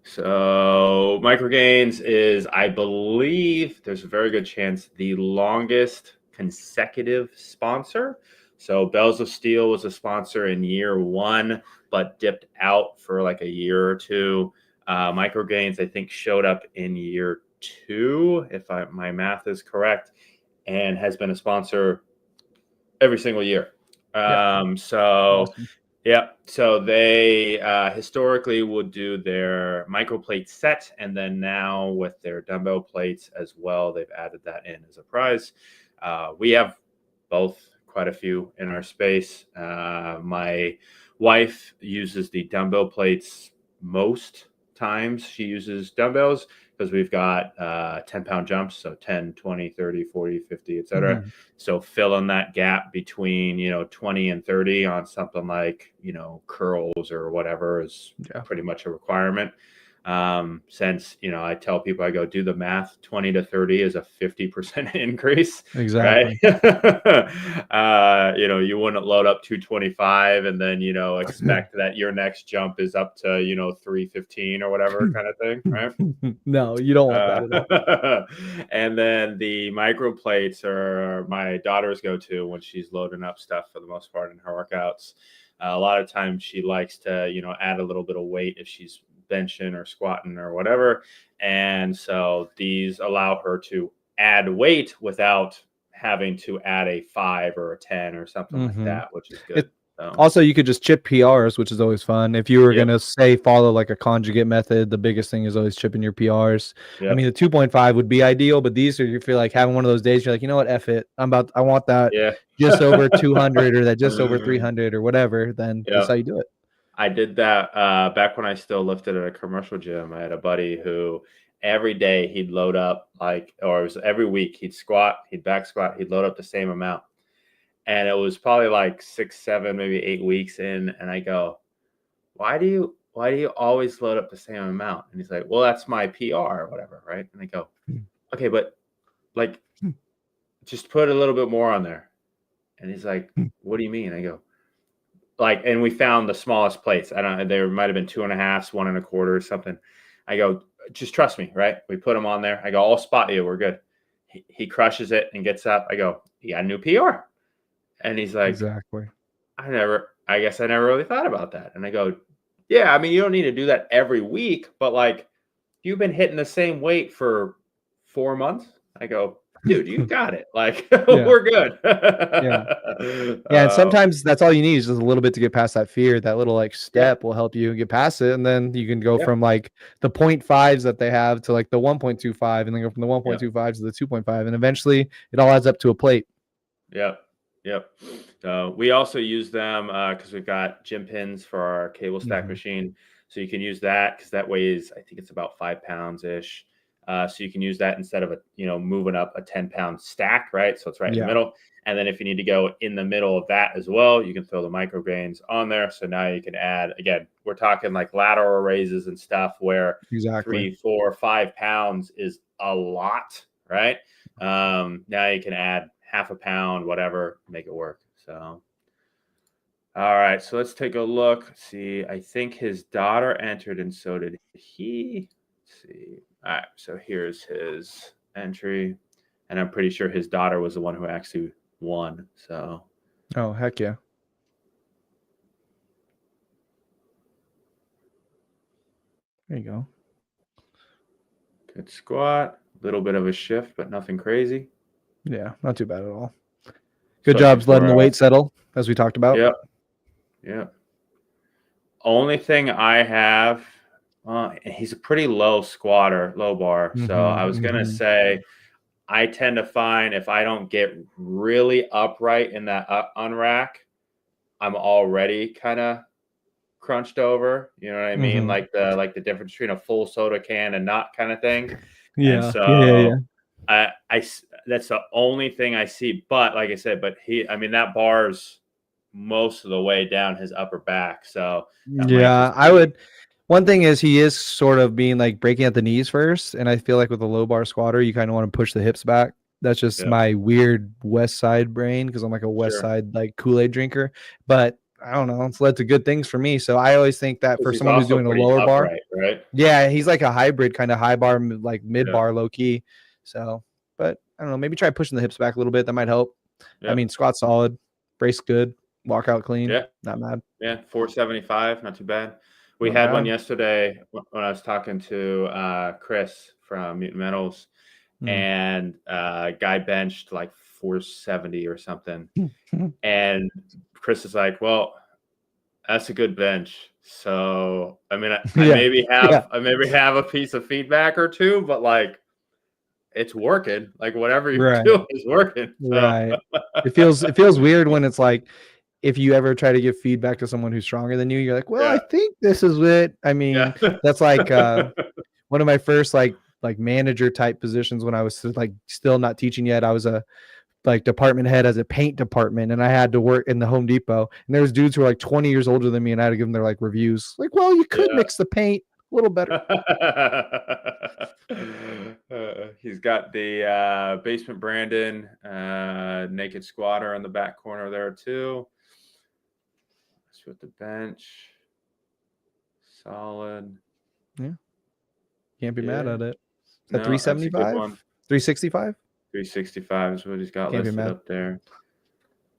So micro gains is, I believe, there's a very good chance the longest consecutive sponsor. So Bells of Steel was a sponsor in year 1, but dipped out for like a year or 2. Micro Gains, I think, showed up in year 2, if my math is correct, and has been a sponsor every single year. So they historically would do their microplate set, and then now with their dumbbell plates as well, they've added that in as a prize. We have both. Quite a few in our space. My wife uses the dumbbell plates most times. She uses dumbbells because we've got 10-pound jumps, so 10, 20, 30, 40, 50, etc. So filling that gap between 20 and 30 on something like curls or whatever is pretty much a requirement. Since I tell people, I go, do the math, 20 to 30 is a 50% increase. Exactly. Right? You wouldn't load up 225 and then expect that your next jump is up to 315 or whatever kind of thing, right? No, you don't want that at all. And then the micro plates are my daughter's go-to when she's loading up stuff for the most part in her workouts. A lot of times she likes to add a little bit of weight if she's benching or squatting or whatever. And so these allow her to add weight without having to add a 5 or a 10 or something like that, which is good. Also, you could just chip PRs, which is always fun. If you were going to follow like a conjugate method, the biggest thing is always chipping your PRs. I mean, the 2.5 would be ideal, but these are, you feel like having one of those days, you're like, you know what, F it. I want that just over 200 or that just over 300 or whatever. Then that's how you do it. I did that back when I still lifted at a commercial gym. I had a buddy who every day he'd load up or it was every week he'd squat, he'd back squat, he'd load up the same amount. And it was probably like 6, 7, maybe 8 weeks in. And I go, why do why do you always load up the same amount? And he's like, well, that's my PR or whatever, right? And I go, okay, but like, just put a little bit more on there. And he's like, what do you mean? I go, like, and we found the smallest plates. I don't know, there might have been 2.5s, 1.25 or something. I go, just trust me, right? We put them on there. I go, I'll spot you. We're good. He crushes it and gets up. I go, you got a new PR. And he's like, Exactly. I guess I never really thought about that. And I go, yeah, I mean, you don't need to do that every week, but like, you've been hitting the same weight for 4 months. I go, dude, you got it. Like, we're good. Yeah. And sometimes that's all you need is just a little bit to get past that fear. That little like step will help you get past it. And then you can go from like the 0.5s that they have to like the 1.25, and then go from the 1.25 to the 2.5. And eventually it all adds up to a plate. Yep. We also use them because we've got gym pins for our cable stack machine. So you can use that because that weighs, I think it's about 5 pounds ish. So you can use that instead of moving up a 10-pound stack, right? So it's right in the middle. And then if you need to go in the middle of that as well, you can throw the micrograins on there. So now you can add, again, we're talking like lateral raises and stuff where 3, 4, 5 pounds is a lot, right? Now you can add 0.5 pound, whatever, make it work. So, all right. So let's take a look. See, I think his daughter entered and so did he. Let's see. All right. So here's his entry. And I'm pretty sure his daughter was the one who actually won. So. Oh, heck yeah. There you go. Good squat. A little bit of a shift, but nothing crazy. Yeah, not too bad at all. Good job letting the weight settle, as we talked about. Yep. Only thing I have, he's a pretty low squatter, low bar. So I was going to say, I tend to find if I don't get really upright in that unrack, I'm already kind of crunched over. You know what I mean? Like the difference between a full soda can and not kind of thing. Yeah. And so I that's the only thing I see. But like I said, that bar's most of the way down his upper back. So I would. One thing is he is sort of being like breaking at the knees first, and I feel like with a low bar squatter, you kind of want to push the hips back. That's just my weird West Side brain because I'm like a West Side like Kool-Aid drinker. But I don't know, it's led to good things for me. So I always think that for someone who's doing a lower bar, right? Yeah, he's like a hybrid kind of high bar, like mid bar, low key. So, but I don't know, maybe try pushing the hips back a little bit. That might help. I mean, squat solid, brace good, walk out clean. Not bad. 475, not too bad. We had one yesterday when I was talking to Chris from Mutant Metals, and guy benched like 470 or something. And Chris is like, well, that's a good bench. So, I mean, I maybe have a piece of feedback or two, but like, it's working. Like whatever you're doing is working. So. Right. It feels weird when it's like, if you ever try to give feedback to someone who's stronger than you, you're like, well, I think this is it. I mean, that's like one of my first like manager type positions when I was like still not teaching yet. I was a like department head as a paint department, and I had to work in the Home Depot, and there was dudes who were like 20 years older than me, and I had to give them their like reviews. Like, well, you could mix the paint a little better. He's got the Basement Brandon naked squatter on the back corner there too. Let's with the bench. Solid. Yeah. Can't be mad at it. Is that 375? 365? 365 is what he's got listed up there.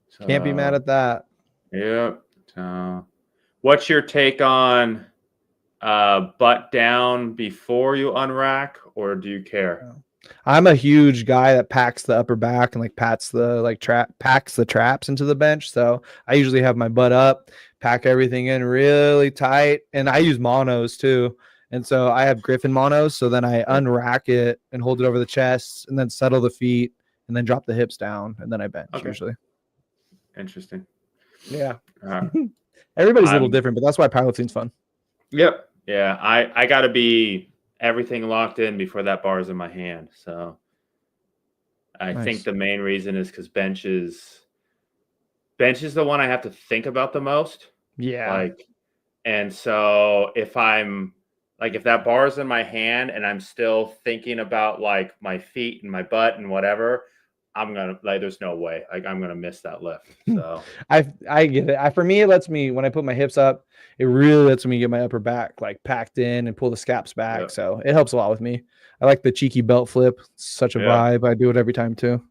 So, can't be mad at that. Yep. What's your take on butt down before you unrack, or do you care? I'm a huge guy that packs the upper back and like packs the traps into the bench. So I usually have my butt up, pack everything in really tight, and I use monos too. And so I have Griffin monos. So then I unrack it and hold it over the chest, and then settle the feet, and then drop the hips down, and then I bench usually. Interesting. Yeah. Everybody's a little different, but that's why powerlifting's fun. Yep. Yeah. I got to be everything locked in before that bar is in my hand. So I think the main reason is because bench is the one I have to think about the most. Yeah. Like And so if that bar is in my hand and I'm still thinking about like my feet and my butt and whatever, I'm gonna like there's no way. Like I'm gonna miss that lift. So I get it. For me, it lets me, when I put my hips up, it really lets me get my upper back like packed in and pull the scaps back. yeah, So it helps a lot with me. I like the cheeky belt flip. It's such a yeah. vibe. I do it every time too.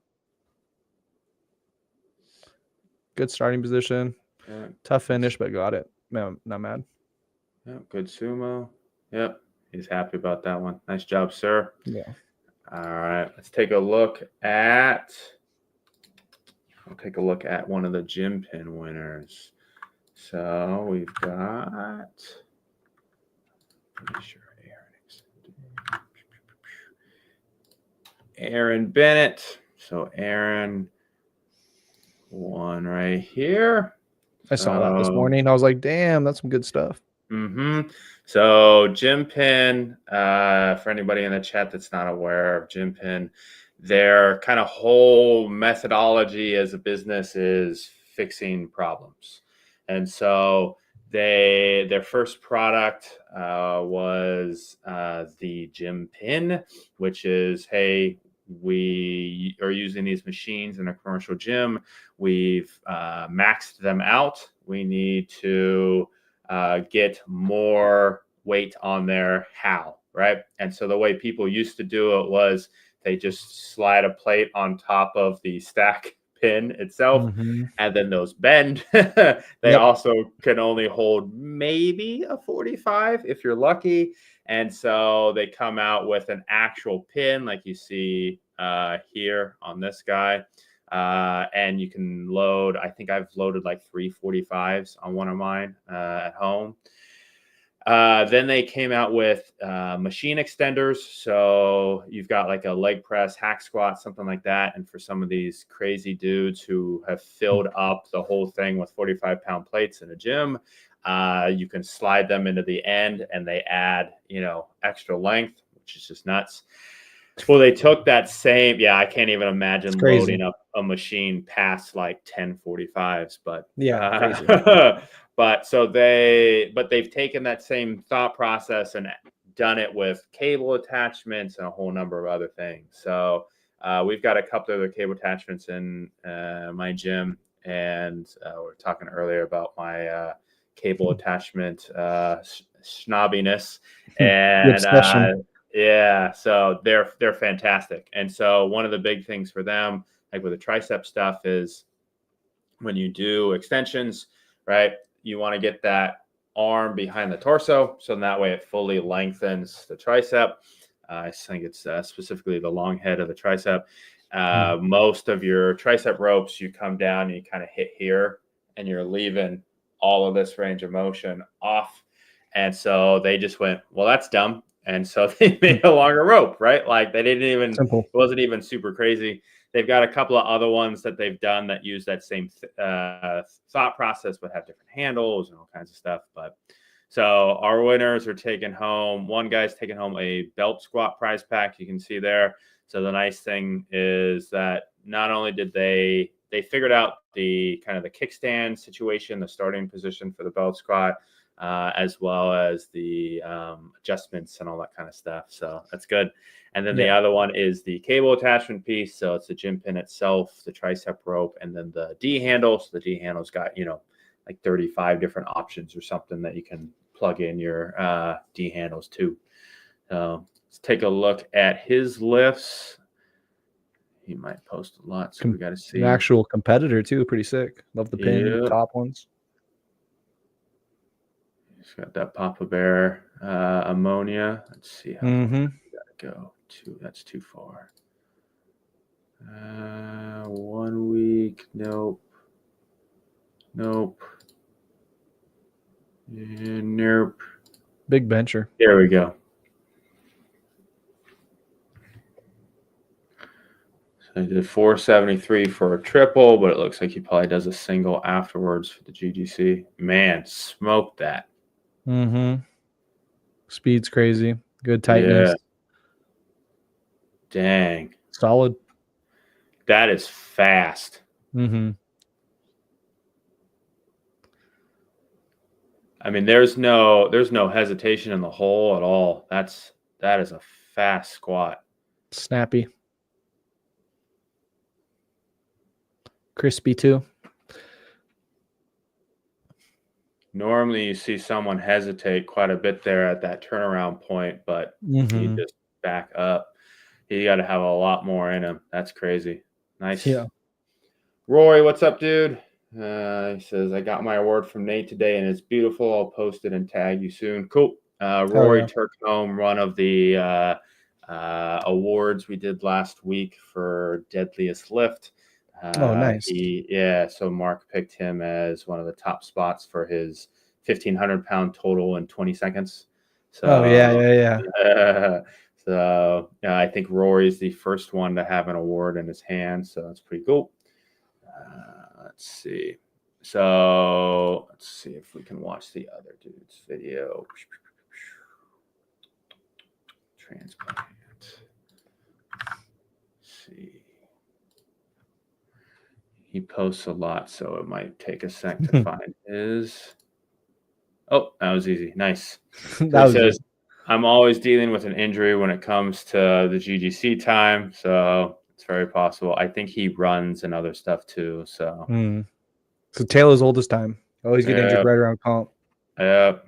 Good starting position. Yeah, Tough finish, but got it. Man, not mad. yeah, good sumo. Yep, he's happy about that one. Nice job, sir. Yeah. All right, let's take a look at. I'll take a look at one of the gym pin winners. So we've got. Pretty sure Aaron Bennett. So Aaron won right here. I saw that this morning. I was like, damn, that's some good stuff. So Gym Pin, for anybody in the chat that's not aware of Gym Pin, their kind of whole methodology as a business is fixing problems. And so their first product was the Gym Pin, which is, hey, we are using these machines in a commercial gym. We've maxed them out. We need to get more weight on there. How, right? And so the way people used to do it was they just slide a plate on top of the stack pin itself, and then those bend. They also can only hold maybe a 45 if you're lucky. And so they come out with an actual pin like you see here on this guy. And you can load, I think I've loaded like 3 45s on one of mine at home. Then they came out with machine extenders. So you've got like a leg press, hack squat, something like that. And for some of these crazy dudes who have filled up the whole thing with 45-pound plates in a gym, you can slide them into the end and they add, extra length, which is just nuts. Well, they took that same, I can't even imagine loading up a machine past like 10 45s, but crazy. but they've taken that same thought process and done it with cable attachments and a whole number of other things. So we've got a couple of other cable attachments in my gym, and we were talking earlier about my cable attachment snobbiness, and yeah, so they're fantastic. And so one of the big things for them, like with the tricep stuff, is when you do extensions, right? You want to get that arm behind the torso, so that way it fully lengthens the tricep. I think it's specifically the long head of the tricep. Most of your tricep ropes, you come down and you kind of hit here, and you're leaving all of this range of motion off. And so they just went, well, that's dumb. And so they made a longer rope, right? Like they didn't even, Simple. It wasn't even super crazy. They've got a couple of other ones that they've done that use that same thought process, but have different handles and all kinds of stuff. But so our winners are taking home, one guy's taking home a belt squat prize pack. You can see there. So the nice thing is that not only did they figured out the kind of the kickstand situation, the starting position for the belt squat, as well as the adjustments and all that kind of stuff. So that's good. And then the other one is the cable attachment piece. So it's the gym pin itself, the tricep rope, and then the D handle. So the D handle's got, like 35 different options or something that you can plug in your D handles to. So let's take a look at his lifts. He might post a lot, so we got to see. An actual competitor too, pretty sick. Love the pin top ones. He's got that Papa Bear ammonia. Let's see how far we gotta go. That's too far. 1 week. Nope. Nope. Big bencher. There we go. So he did 473 for a triple, but it looks like he probably does a single afterwards for the GGC. Man, smoked that. Speed's crazy. Good tightness. Yeah. Dang. Solid. That is fast. I mean, there's no hesitation in the hole at all. That is a fast squat. Snappy. Crispy too. Normally you see someone hesitate quite a bit there at that turnaround point, but he just back up. He got to have a lot more in him. That's crazy. Nice. Yeah. Rory, what's up, dude? He says, I got my award from Nate today, and it's beautiful. I'll post it and tag you soon. Cool. Rory took home one of the awards we did last week for Deadliest Lift. Oh, nice. So Mark picked him as one of the top spots for his 1,500-pound total in 20 seconds. So, yeah. So I think Rory's the first one to have an award in his hand, so that's pretty cool. Let's see. So let's see if we can watch the other dude's video. Transplant. Let's see. He posts a lot, so it might take a sec to find his. Oh, that was easy. Nice. He says, I'm always dealing with an injury when it comes to the GGC time, so it's very possible. I think he runs and other stuff too. So, So Taylor's oldest time. Always get injured right around comp. Yep.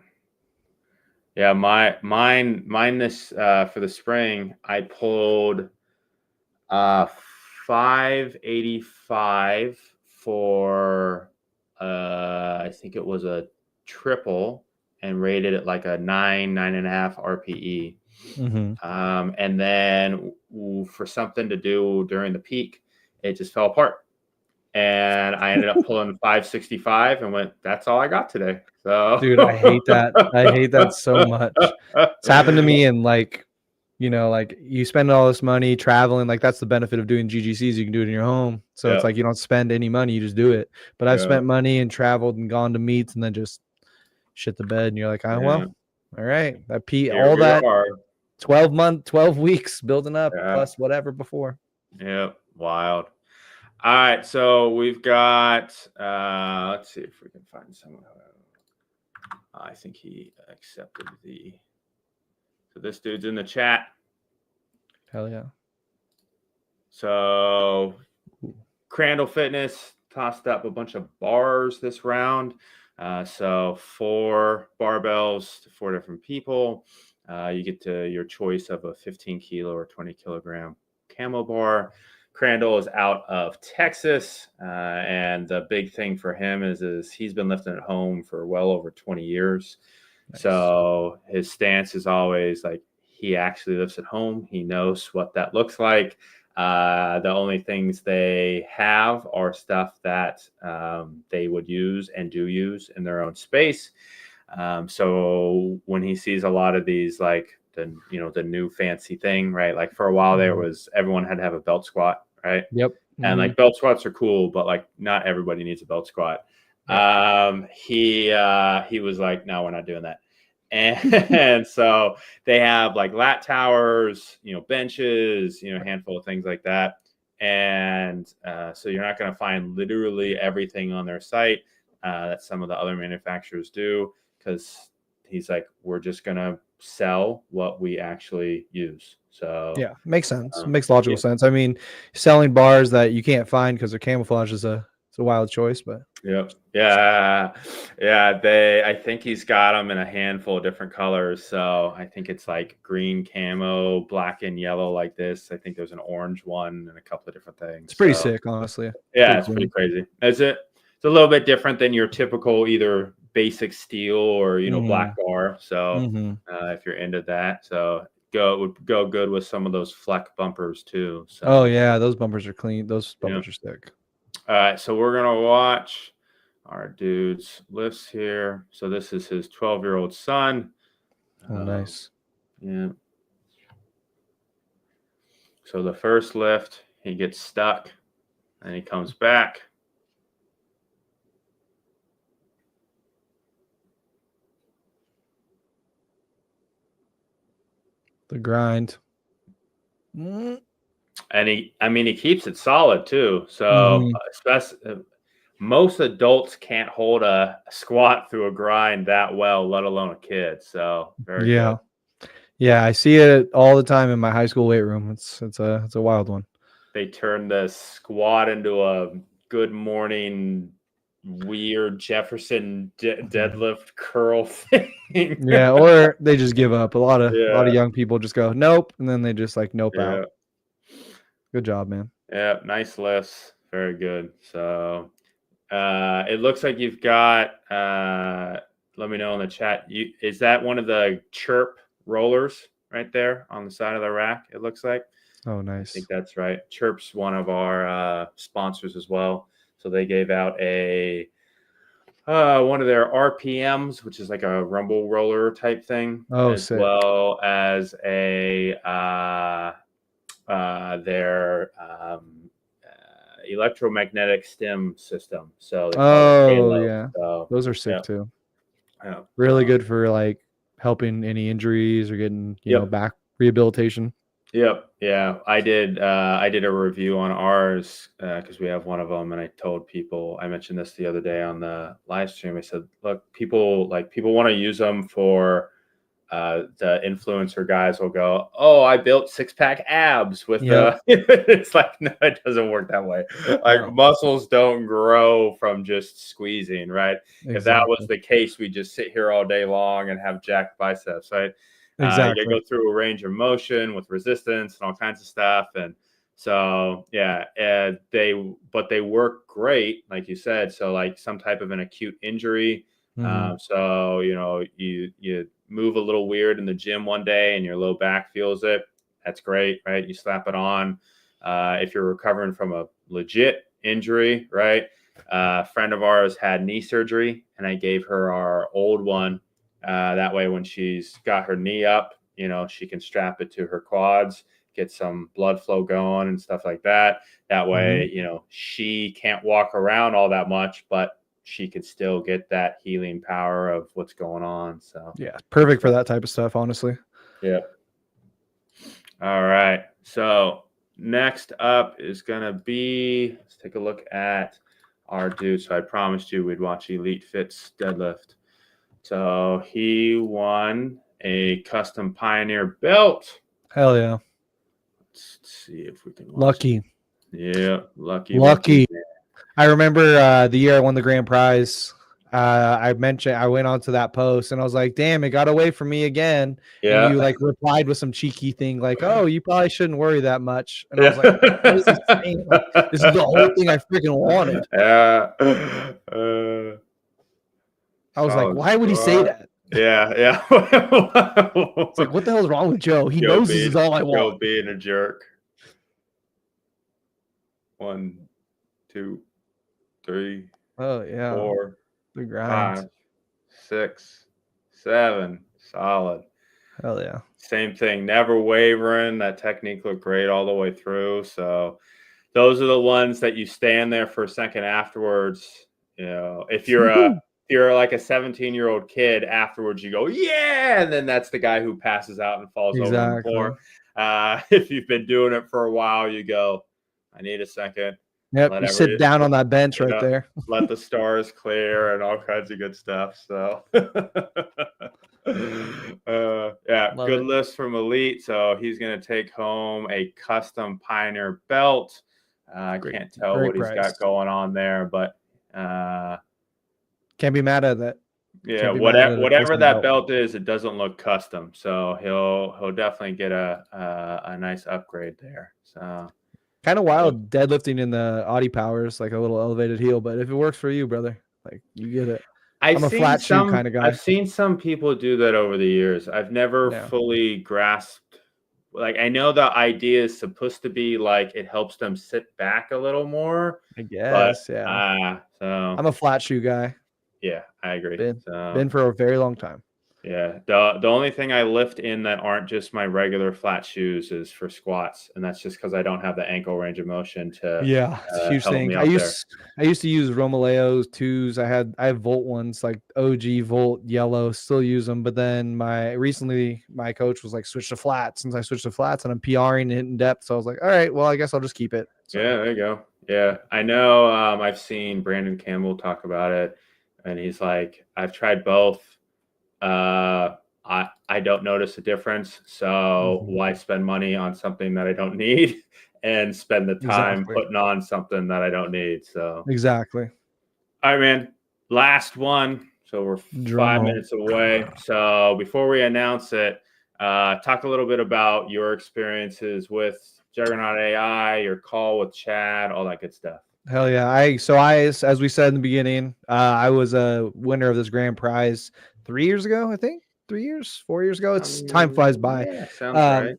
Yeah, mine this for the spring, I pulled 585 for I think it was a triple and rated it like a 9.5 RPE. And then for something to do during the peak, it just fell apart. And I ended up pulling 565 and went, that's all I got today. So, dude, I hate that. I hate that so much. It's happened to me, and like, you know, like you spend all this money traveling. Like that's the benefit of doing GGCs. You can do it in your home. So it's like you don't spend any money. You just do it. But I've spent money and traveled and gone to meets and then just shit the bed. And you're like, oh, well, all right. That all that 12 weeks building up plus whatever before. Yep. Wild. All right. So we've got, let's see if we can find someone. I think he accepted so this dude's in the chat. Hell yeah. So Crandall Fitness tossed up a bunch of bars this round. So 4 barbells to 4 different people. You get to your choice of a 15 kilo or 20 kilogram camo bar. Crandall is out of Texas. And the big thing for him is he's been lifting at home for well over 20 years. Nice. So his stance is always like he actually lifts at home. He knows what that looks like. The only things they have are stuff that they would use and do use in their own space. So when he sees a lot of these, like the new fancy thing, right? Like for a while there was everyone had to have a belt squat, right? Yep. And like belt squats are cool, but like not everybody needs a belt squat. He was like, no, we're not doing that. And so they have like lat towers, benches, a handful of things like that. And so you're not going to find literally everything on their site that some of the other manufacturers do, because he's like, we're just going to sell what we actually use. So yeah, makes sense. Makes logical sense. I mean, selling bars that you can't find because they're camouflage is a wild choice, but I think he's got them in a handful of different colors. So I think it's like green camo, black and yellow like this. I think there's an orange one and a couple of different things. It's pretty sick, honestly. Yeah, it's pretty crazy. It's a little bit different than your typical either basic steel or black bar. So if you're into that, so it would go good with some of those Fleck bumpers too. So oh yeah, those bumpers are clean. Those bumpers are sick. All right, so we're gonna watch our dude's lifts here. So this is his 12-year-old son. Oh, nice. Yeah. So the first lift, he gets stuck, and he comes back. The grind. And he keeps it solid too. So most adults can't hold a squat through a grind that well, let alone a kid. So very Yeah. good. Yeah, I see it all the time in my high school weight room. It's a wild one. They turned the squat into a good morning weird Jefferson deadlift curl thing. Yeah, or they just give up. A lot of Yeah. young people just go nope, and then they just like nope Yeah. out. Good job, man. Yeah, nice lifts. Very good. So it looks like you've got let me know in the chat. Is that one of the chirp rollers right there on the side of the rack? It looks like. Oh, I nice. think that's right. Chirp's one of our sponsors as well. So they gave out a one of their RPMs, which is like a rumble roller type thing, as sick. well as a their electromagnetic stim system. So they call it Halo. Yeah, So, those are sick yeah. too. Yeah. Really good for like helping any injuries or getting back rehabilitation. Yep. Yeah. I did a review on ours because we have one of them, and I told people, I mentioned this the other day on the live stream. I said, look, people want to use them for the influencer guys will go, oh, I built 6-pack abs with it's like, no, it doesn't work that way. Like muscles don't grow from just squeezing, right? Exactly. If that was the case, we just sit here all day long and have jacked biceps, right? Exactly. You go through a range of motion with resistance and all kinds of stuff. And so, yeah, they work great, like you said. So like some type of an acute injury. So, you move a little weird in the gym one day and your low back feels it. That's great, right? You slap it on. If you're recovering from a legit injury, right? A friend of ours had knee surgery, and I gave her our old one. That way, when she's got her knee up, she can strap it to her quads, get some blood flow going and stuff like that. That way, she can't walk around all that much, but she could still get that healing power of what's going on. So yeah, perfect for that type of stuff, honestly. Yep. All right. So next up is gonna be, let's take a look at our dude. So I promised you we'd watch Elite Fit's deadlift. So he won a custom Pioneer belt. Hell yeah. Let's see if we can watch lucky it. Yeah, lucky. I remember the year I won the grand prize. I mentioned I went onto that post and I was like, damn, it got away from me again. Yeah. And you like replied with some cheeky thing like, oh, you probably shouldn't worry that much. And I was like, what is he saying? Like, this is the whole thing I freaking wanted. I was like, why would he say that? Yeah. It's like, what the hell is wrong with Joe? He knows this is all I want. Joe being a jerk. 1, 2, 3. Oh yeah. 4, the grind. 5, 6, 7. Solid. Hell yeah. Same thing. Never wavering. That technique looked great all the way through. So those are the ones that you stand there for a second afterwards. If you're like a 17-year-old kid, afterwards you go, yeah, and then that's the guy who passes out and falls over on the floor. If you've been doing it for a while, you go, I need a second. Yep, you sit down on that bench right there. Let the stars clear and all kinds of good stuff. So good list from Elite. So he's going to take home a custom Pioneer belt. I can't tell what he's got going on there, but can't be mad at that. Yeah, whatever that belt is, it doesn't look custom. So he'll definitely get a nice upgrade there. So kind of wild deadlifting in the Audi powers, like a little elevated heel, but if it works for you, brother, like you get it. I'm a flat shoe kind of guy. I've seen some people do that over the years. I've never fully grasped. Like, I know the idea is supposed to be like it helps them sit back a little more. I guess, so I'm a flat shoe guy. Yeah, I agree. Been for a very long time. Yeah, the only thing I lift in that aren't just my regular flat shoes is for squats, and that's just because I don't have the ankle range of motion to. It's a huge thing. I used to use Romaleos 2s. I have Volt ones, like OG Volt yellow. Still use them, but then recently my coach was like, switch to flats. Since I switched to flats, and I'm PRing and hitting depth, so I was like, all right, well, I guess I'll just keep it. So. Yeah, there you go. Yeah, I know. I've seen Brandon Campbell talk about it, and he's like, I've tried both. I don't notice a difference. So Mhm. why spend money on something that I don't need and spend the time Exactly. putting on something that I don't need? So, Exactly. all right, man. Last one. So we're Drum five roll. minutes away. So before we announce it, talk a little bit about your experiences with Juggernaut AI, your call with Chad, all that good stuff. Hell yeah. As we said in the beginning, I was a winner of this grand prize 3 years ago, I think. 3 years, 4 years ago. It's time flies by. Yeah, sounds right. Um,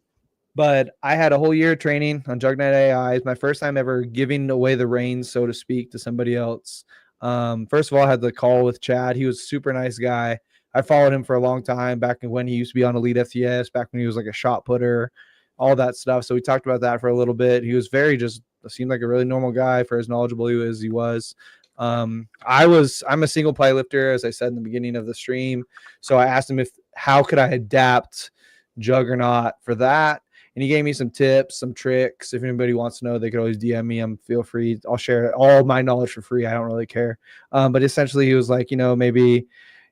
but I had a whole year of training on Juggernaut AI. It's my first time ever giving away the reins, so to speak, to somebody else. First of all, I had the call with Chad. He was a super nice guy. I followed him for a long time back when he used to be on Elite FTS, back when he was like a shot putter, all that stuff. So we talked about that for a little bit. He was very just seemed like a really normal guy for as knowledgeable as he was. I'm a single play lifter, as I said in the beginning of the stream. So I asked him how could I adapt Juggernaut for that. And he gave me some tips, some tricks. If anybody wants to know, they could always DM me. Feel free. I'll share all my knowledge for free. I don't really care. But essentially, he was like, maybe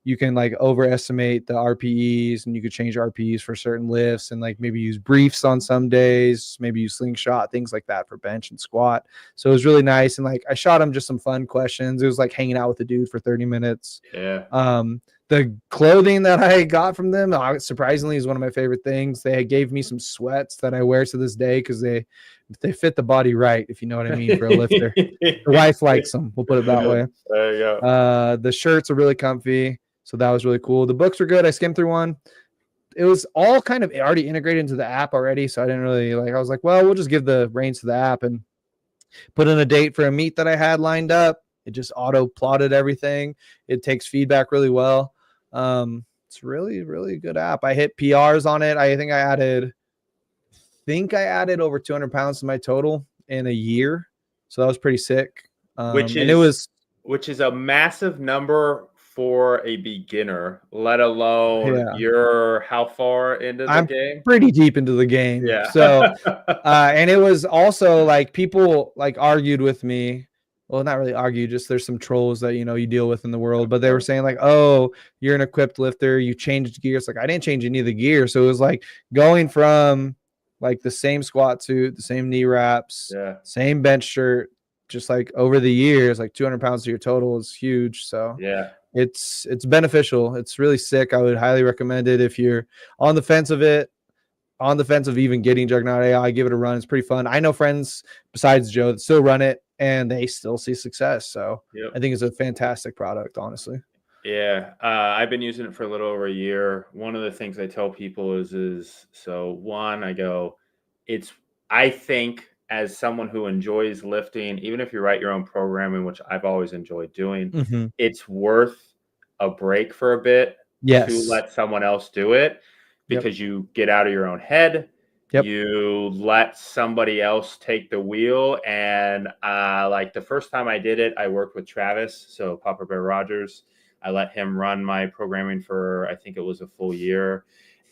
you can like overestimate the RPEs and you could change RPEs for certain lifts and like maybe use briefs on some days, maybe use slingshot, things like that for bench and squat. So it was really nice. And like I shot him just some fun questions. It was like hanging out with the dude for 30 minutes. Yeah. The clothing that I got from them, surprisingly, is one of my favorite things. They gave me some sweats that I wear to this day because they fit the body right, if you know what I mean, for a lifter. The wife likes them. We'll put it that way. There you go. The shirts are really comfy, so that was really cool. The books were good. I skimmed through one. It was all kind of already integrated into the app already, so I didn't really like. I was like, well, we'll just give the reins to the app and put in a date for a meet that I had lined up. It just auto plotted everything. It takes feedback really well. It's really, really good app. I hit PRs on it. I think I added over 200 pounds to my total in a year. So that was pretty sick. Which is a massive number for a beginner, let alone you're how far into the game? Pretty deep into the game. Yeah. So, and it was also like people like argued with me. Well, not really argue, just there's some trolls that, you deal with in the world, but they were saying like, oh, you're an equipped lifter. You changed gears. Like I didn't change any of the gear. So it was like going from like the same squat suit, the same knee wraps, same bench shirt, just like over the years, like 200 pounds to your total is huge. So yeah, it's beneficial. It's really sick. I would highly recommend it if you're on the fence of it, on the fence of even getting Juggernaut AI. Give it a run. It's pretty fun. I know friends besides Joe that still run it and they still see success. So I think it's a fantastic product, honestly. Yeah, I've been using it for a little over a year. One of the things I tell people is so one, I go, I think as someone who enjoys lifting, even if you write your own programming, which I've always enjoyed doing, it's worth a break for a bit to let someone else do it because you get out of your own head. You let somebody else take the wheel. And like the first time I did it, I worked with Travis, so Papa Bear Rogers. I let him run my programming for, I think it was a full year.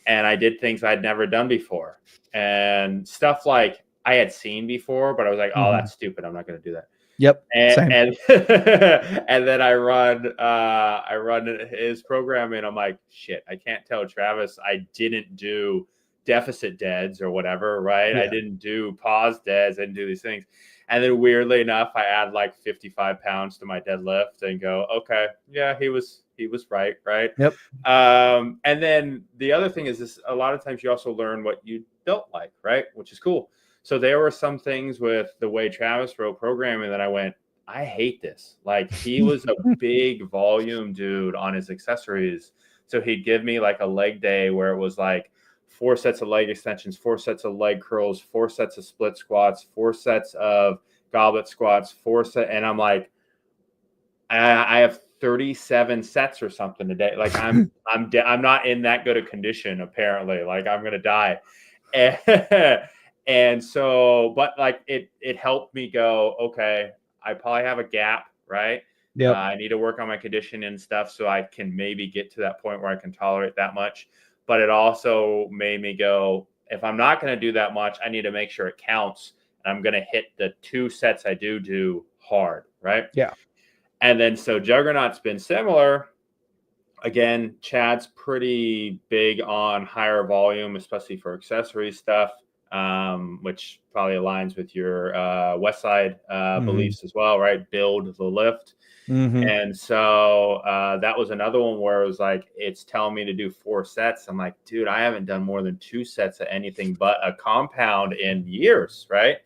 And I did things I'd never done before and stuff like I had seen before, but I was like, oh, that's stupid. I'm not going to do that. And then I run his programming. I'm like, shit, I can't tell Travis I didn't do deficit deads or whatever, right? I didn't do pause deads. I didn't do these things. And then weirdly enough, I add like 55 pounds to my deadlift and go, okay, yeah, he was right. And then the other thing is this, a lot of times you also learn what you don't like, right? Which is cool. So there were some things with the way Travis wrote programming that I went, I hate this. Like he was a big volume dude on his accessories. So he'd give me like a leg day where it was like 4 sets of leg extensions, 4 sets of leg curls, 4 sets of split squats, 4 sets of goblet squats, and I'm like, I have 37 sets or something today. Like I'm not in that good a condition apparently. Like I'm gonna die, and so, but like it helped me go, okay, I probably have a gap, right? I need to work on my condition and stuff so I can maybe get to that point where I can tolerate that much. But it also made me go, if I'm not going to do that much, I need to make sure it counts and I'm going to hit the 2 sets I do hard, right? Yeah. And then so Juggernaut's been similar. Again, Chad's pretty big on higher volume, especially for accessory stuff, which probably aligns with your West Side beliefs as well, right? Build the lift. And so that was another one where it was like, it's telling me to do 4 sets. I'm like, dude, I haven't done more than 2 sets of anything but a compound in years, right?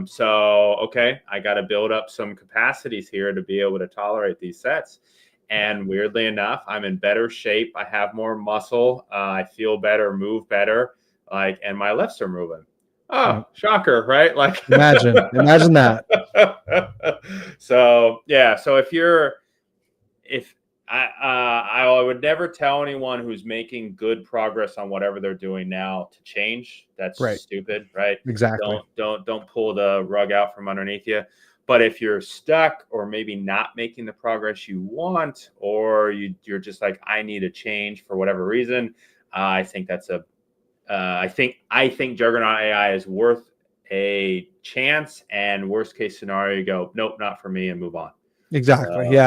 So, okay, I got to build up some capacities here to be able to tolerate these sets. And weirdly enough, I'm in better shape. I have more muscle. I feel better, move better, like, and my lifts are moving. Oh, shocker, right? Like, imagine that. So yeah, so if I would never tell anyone who's making good progress on whatever they're doing now to change. That's stupid, right? Exactly. Don't pull the rug out from underneath you. But if you're stuck or maybe not making the progress you want, or you're just like, I need a change for whatever reason, I think that's I think Juggernaut AI is worth a chance, and worst case scenario, you go, nope, not for me, and move on. Exactly.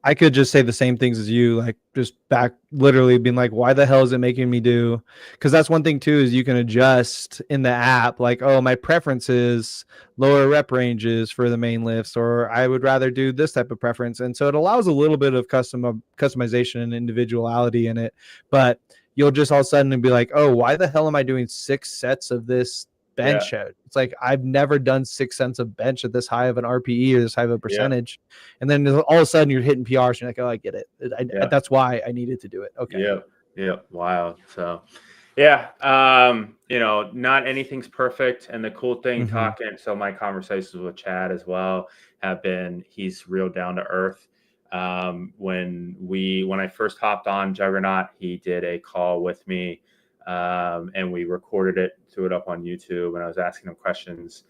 I could just say the same things as you, like just back literally being like, why the hell is it making me do? Because that's one thing too, is you can adjust in the app, like, oh, my preference is lower rep ranges for the main lifts, or I would rather do this type of preference. And so it allows a little bit of customization and individuality in it, but you'll just all of a sudden be like, oh, why the hell am I doing 6 sets of this bench? It's like, I've never done 6 sets of bench at this high of an RPE or this high of a percentage. And then all of a sudden you're hitting PRs and you're like, oh, I get it. That's why I needed to do it. Okay. Yeah. Wow. So yeah, not anything's perfect. And the cool thing talking, so my conversations with Chad as well have been, he's real down to earth. When I first hopped on Juggernaut, he did a call with me, and we recorded it, threw it up on YouTube, and I was asking him questions.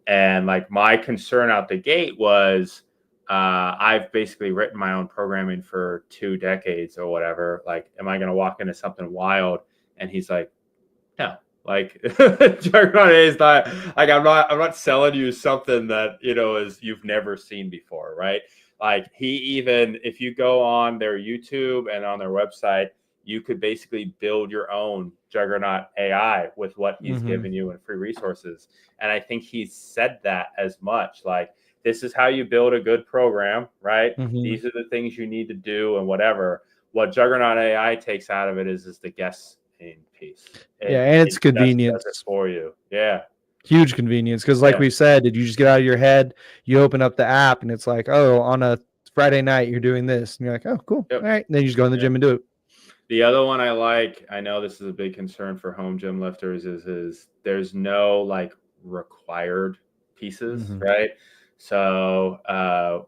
And like, my concern out the gate was, I've basically written my own programming for 2 decades or whatever. Like, am I going to walk into something wild? And he's like, no, like, Juggernaut is not like, I'm not selling you something that, is you've never seen before. Right. Like, if you go on their YouTube and on their website, you could basically build your own Juggernaut AI with what he's given you in free resources. And I think he's said that as much, like, this is how you build a good program, right? These are the things you need to do and whatever. What Juggernaut AI takes out of it is the guessing piece. And it's convenience for you. Yeah. Huge convenience. Because like we said, did you just get out of your head? You open up the app and it's like, oh, on a Friday night, you're doing this. And you're like, oh, cool. All right. And then you just go in the gym and do it. The other one I like, I know this is a big concern for home gym lifters, is there's no like required pieces, right? So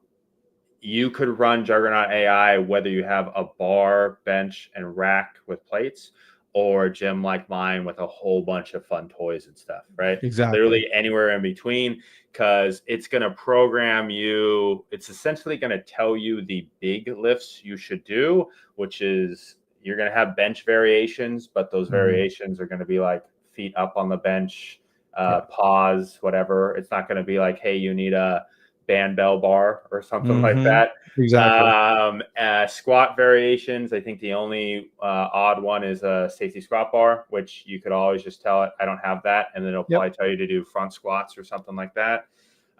you could run Juggernaut AI whether you have a bar, bench, and rack with plates, or a gym like mine with a whole bunch of fun toys and stuff, right? Exactly. Literally anywhere in between, because it's going to program you. It's essentially going to tell you the big lifts you should do, which is, you're going to have bench variations, but those variations are going to be like feet up on the bench, pause, whatever. It's not going to be like, hey, you need a band bell bar or something like that. Exactly. Squat variations. I think the only odd one is a safety squat bar, which you could always just tell it, I don't have that. And then it'll probably tell you to do front squats or something like that.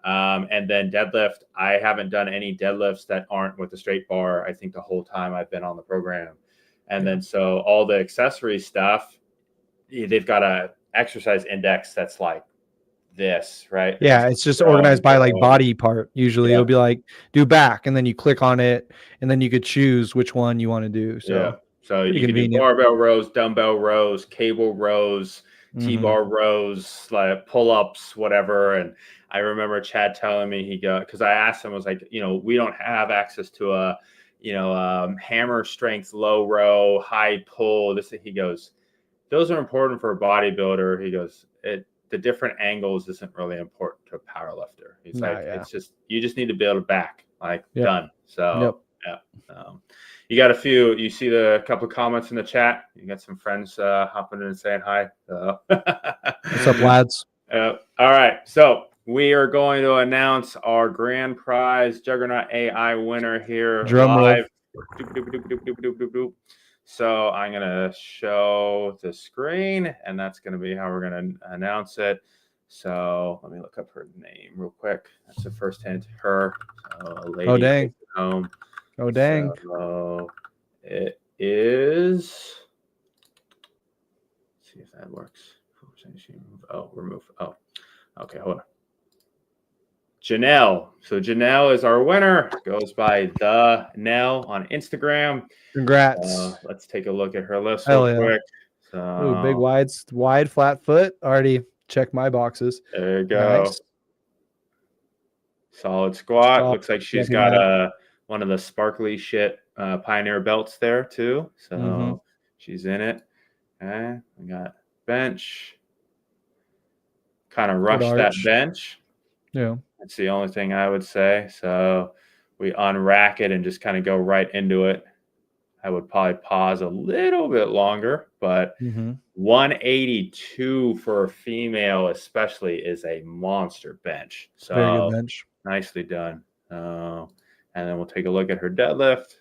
And then deadlift. I haven't done any deadlifts that aren't with the straight bar, I think, the whole time I've been on the program. And then so all the accessory stuff, they've got a exercise index that's like this, right? Yeah, it's just organized by like body part. Usually it'll be like, do back, and then you click on it, and then you could choose which one you want to do. So so you can do barbell rows, dumbbell rows, cable rows, T-bar rows, like pull-ups, whatever. And I remember Chad telling me, because I asked him, I was like, we don't have access to a hammer strength, low row, high pull. He goes, those are important for a bodybuilder. He goes, the different angles isn't really important to a power lifter. He's it's just, you just need to build it back, like done. So you got you see a couple of comments in the chat. You got some friends hopping in and saying hi. What's up, lads? All right. So we are going to announce our grand prize Juggernaut AI winner here Drum roll. live. Doop, doop, doop, doop, doop, doop, doop, doop. So I'm going to show the screen, and that's going to be how we're going to announce it. So let me look up her name real quick. That's the first hint. Her. So a lady. Oh, dang. Home. Oh, dang. So it is. Let's see if that works. Oh, remove. Oh, okay. Hold on. Janelle. So Janelle is our winner. Goes by the Nell on Instagram. Congrats. Let's take a look at her list Hell real yeah. quick. Ooh, big wide flat foot. Already checked my boxes. There you go. Nice. Solid squat. Stop Looks like she's checking got that. one of the sparkly shit Pioneer belts there too. So she's in it. Okay. We got bench. Kind of rush that bench. Yeah. That's the only thing I would say. So we unrack it and just kind of go right into it. I would probably pause a little bit longer, but 182 for a female especially is a monster bench. So very good bench. Nicely done. And then we'll take a look at her deadlift.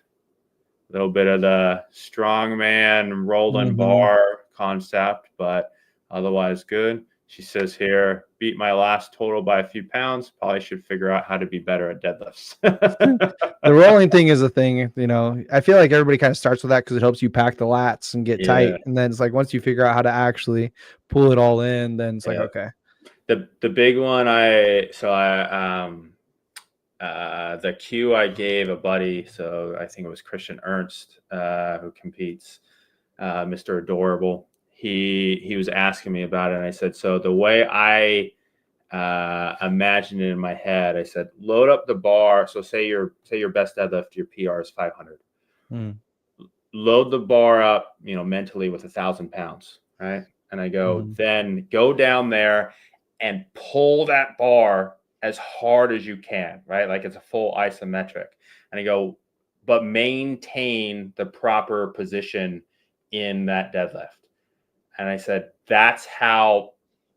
A little bit of the strongman rolling bar concept, but otherwise good. She says here, beat my last total by a few pounds. Probably should figure out how to be better at deadlifts. The rolling thing is a thing, you know. I feel like everybody kind of starts with that because it helps you pack the lats and get tight. And then it's like once you figure out how to actually pull it all in, then it's like, okay. The big one the cue I gave a buddy, so I think it was Christian Ernst, who competes, Mr. Adorable. He was asking me about it, and I said, so the way I imagined it in my head, I said, load up the bar. So say your best deadlift, your PR is 500. Load the bar up, mentally with 1,000 pounds, right? And I go, then go down there and pull that bar as hard as you can, right? Like it's a full isometric. And I go, but maintain the proper position in that deadlift. And I said, that's how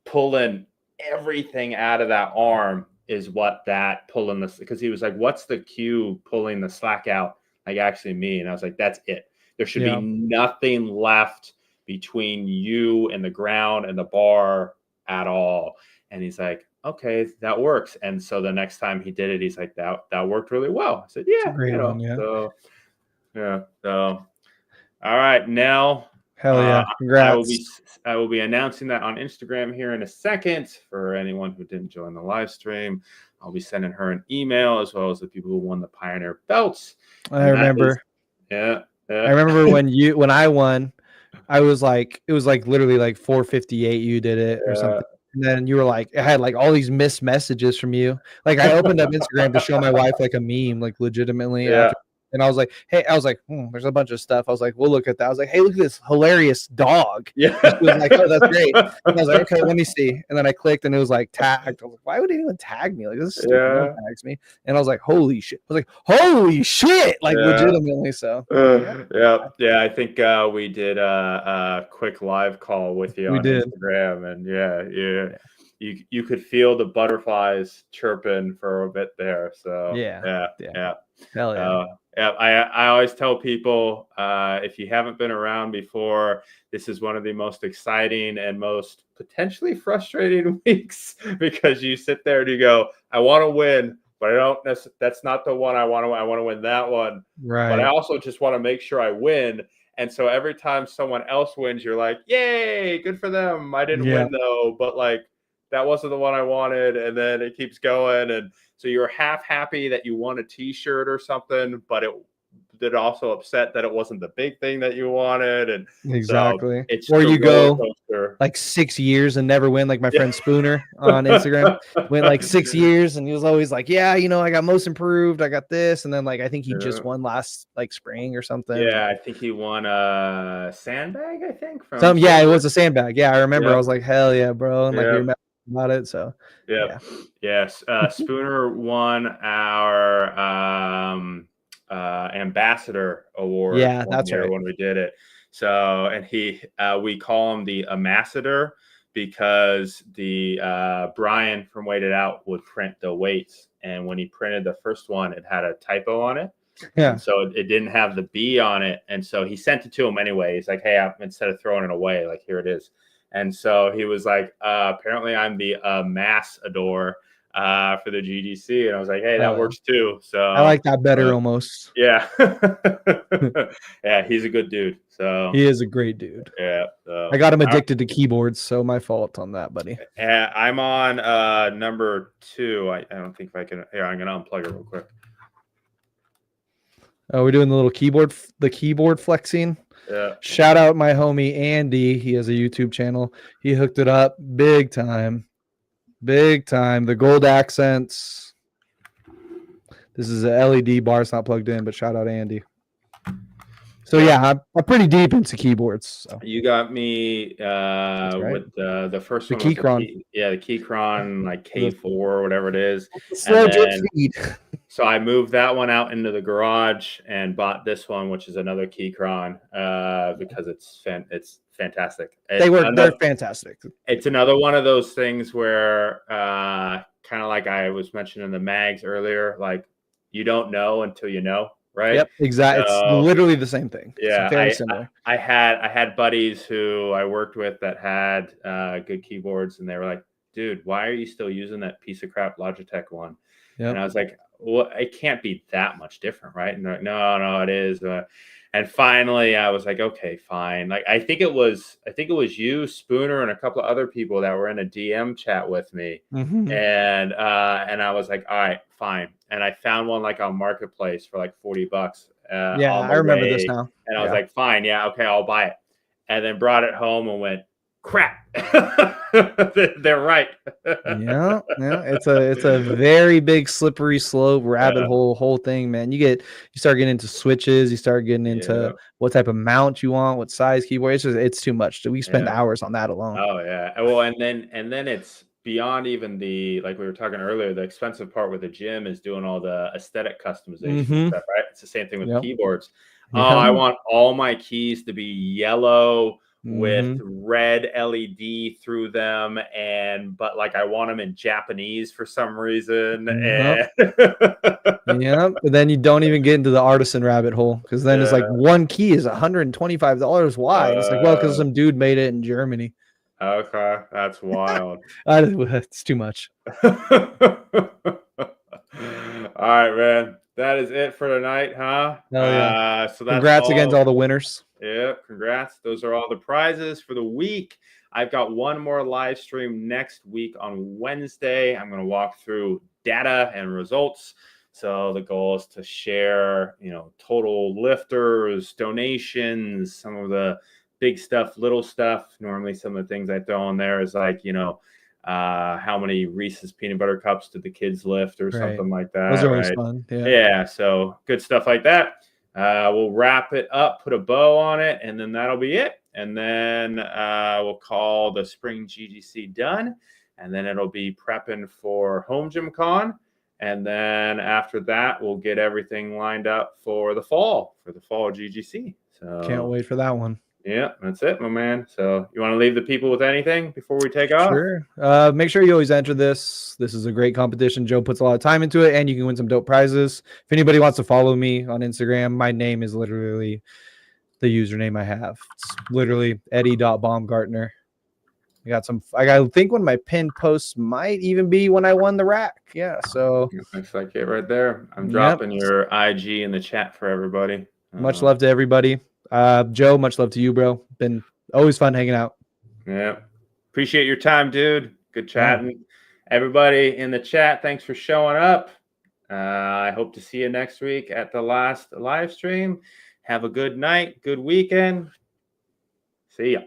pulling everything out of that arm is what that pulling this, because he was like, what's the cue pulling the slack out like actually mean? And I was like, that's it. There should be nothing left between you and the ground and the bar at all. And he's like, okay, that works. And so the next time he did it, he's like, that worked really well. I said, yeah, So all right, Nell. Hell yeah. Congrats. I will be announcing that on Instagram here in a second for anyone who didn't join the live stream. I'll be sending her an email as well as the people who won the Pioneer belts. I remember. I remember when I won, it was like literally like 458 you did it or something. And then you were like, I had like all these missed messages from you. Like I opened up Instagram to show my wife like a meme, like legitimately. And I was like, hey, there's a bunch of stuff. I was like, we'll look at that. I was like, hey, look at this hilarious dog. Yeah. She was like, oh, that's great. And I was like, okay, let me see. And then I clicked and it was like tagged. I was like, why would anyone tag me? Like, this is stupid. No one tags me. And I was like, holy shit. I was like, holy shit. Like legitimately. So I think we did a quick live call with you on Instagram. And you could feel the butterflies chirping for a bit there. So Hell yeah. I always tell people, if you haven't been around before, this is one of the most exciting and most potentially frustrating weeks because you sit there and you go, I want to win, but I don't that's not the one I want to win that one. Right. But I also just want to make sure I win. And so every time someone else wins, you're like, yay, good for them. I didn't win though, but like, that wasn't the one I wanted. And then it keeps going. And so you're half happy that you won a t-shirt or something, but it also upset that it wasn't the big thing that you wanted. And exactly. So it's or you go like 6 years and never win. Like my friend Spooner on Instagram went like 6 years and he was always like, I got most improved. I got this. And then like, I think he just won last like spring or something. Yeah. I think he won a sandbag, I think. It was a sandbag. Yeah. I remember I was like, hell yeah, bro. And like, we were about it. So yes. Spooner won our ambassador award. Yeah, that's right. When we did it. So, and we call him the ambassador because the Brian from Weighted Out would print the weights, and when he printed the first one, it had a typo on it. Yeah. And so it didn't have the B on it. And so he sent it to him anyway. He's like, hey, instead of throwing it away, like, here it is. And so he was like, apparently I'm the Massador for the GGC. And I was like, hey, that works too. So I like that better almost. Yeah. Yeah, he's a good dude. So he is a great dude. Yeah. So, I got him addicted to keyboards, so my fault on that, buddy. I'm on number 2. I don't think if I can. Here, I'm gonna unplug it real quick. Oh, we're doing the keyboard flexing. Yeah. Shout out my homie Andy. He has a YouTube channel. He hooked it up big time. Big time. The gold accents. This is a LED bar. It's not plugged in, but shout out Andy. So yeah, I'm pretty deep into keyboards. So. You got me right. with the first the one. Keychron. The Keychron, like K4 or whatever it is. Slow drip speed. So I moved that one out into the garage and bought this one, which is another Keychron, because it's fantastic. They're fantastic. It's another one of those things where kind of like I was mentioning the mags earlier, like you don't know until you know. Right. Yep. Exactly. It's literally the same thing. Yeah. It's very similar. I had buddies who I worked with that had good keyboards, and they were like, dude, why are you still using that piece of crap Logitech one? Yep. And I was like, well, it can't be that much different, right? And they're like, no, it is. And finally I was like, okay, fine. Like, I think it was you, Spooner, and a couple of other people that were in a DM chat with me. Mm-hmm. And I was like, all right, fine. And I found one like on Marketplace for like $40. Yeah, I remember this now. And I was like, fine, yeah, okay, I'll buy it. And then brought it home and went, crap. They're right. Yeah. It's a very big slippery slope rabbit hole whole thing, man. You start getting into switches, you start getting into what type of mount you want, what size keyboard. It's too much. We spend hours on that alone. Oh yeah. Well, and then it's beyond even the, like we were talking earlier, the expensive part with the gym is doing all the aesthetic customization stuff, right? It's the same thing with keyboards. Oh, I want all my keys to be yellow with red LED through them, but like I want them in Japanese for some reason. But then you don't even get into the artisan rabbit hole, because then it's like one key is $125. Why? It's like, well, because some dude made it in Germany. Okay, that's wild. It's too much. All right, man. That is it for tonight, huh? So that's congrats again to all the winners. Yeah, congrats. Those are all the prizes for the week. I've got one more live stream next week on Wednesday. I'm going to walk through data and results. So the goal is to share, total lifters, donations, some of the big stuff, little stuff. Normally some of the things I throw in there is like, how many Reese's peanut butter cups did the kids lift or something like that. Those are always fun. Yeah. So good stuff like that. We'll wrap it up, put a bow on it, and then that'll be it. And then we'll call the spring GGC done. And then it'll be prepping for Home Gym Con. And then after that, we'll get everything lined up for the fall GGC. So can't wait for that one. Yeah, that's it, my man. So you want to leave the people with anything before we take off? Sure. Make sure you always enter this. This is a great competition. Joe puts a lot of time into it, and you can win some dope prizes. If anybody wants to follow me on Instagram, my name is literally the username I have. It's literally Eddie.Baumgartner. I think one of my pinned posts might even be when I won the rack. Yeah, so looks like it right there. I'm dropping your IG in the chat for everybody. Much love to everybody. Joe, much love to you, bro. Been always fun hanging out. Yeah. Appreciate your time, dude. Good chatting. Everybody in the chat, thanks for showing up. I hope to see you next week at the last live stream. Have a good night, good weekend. See ya.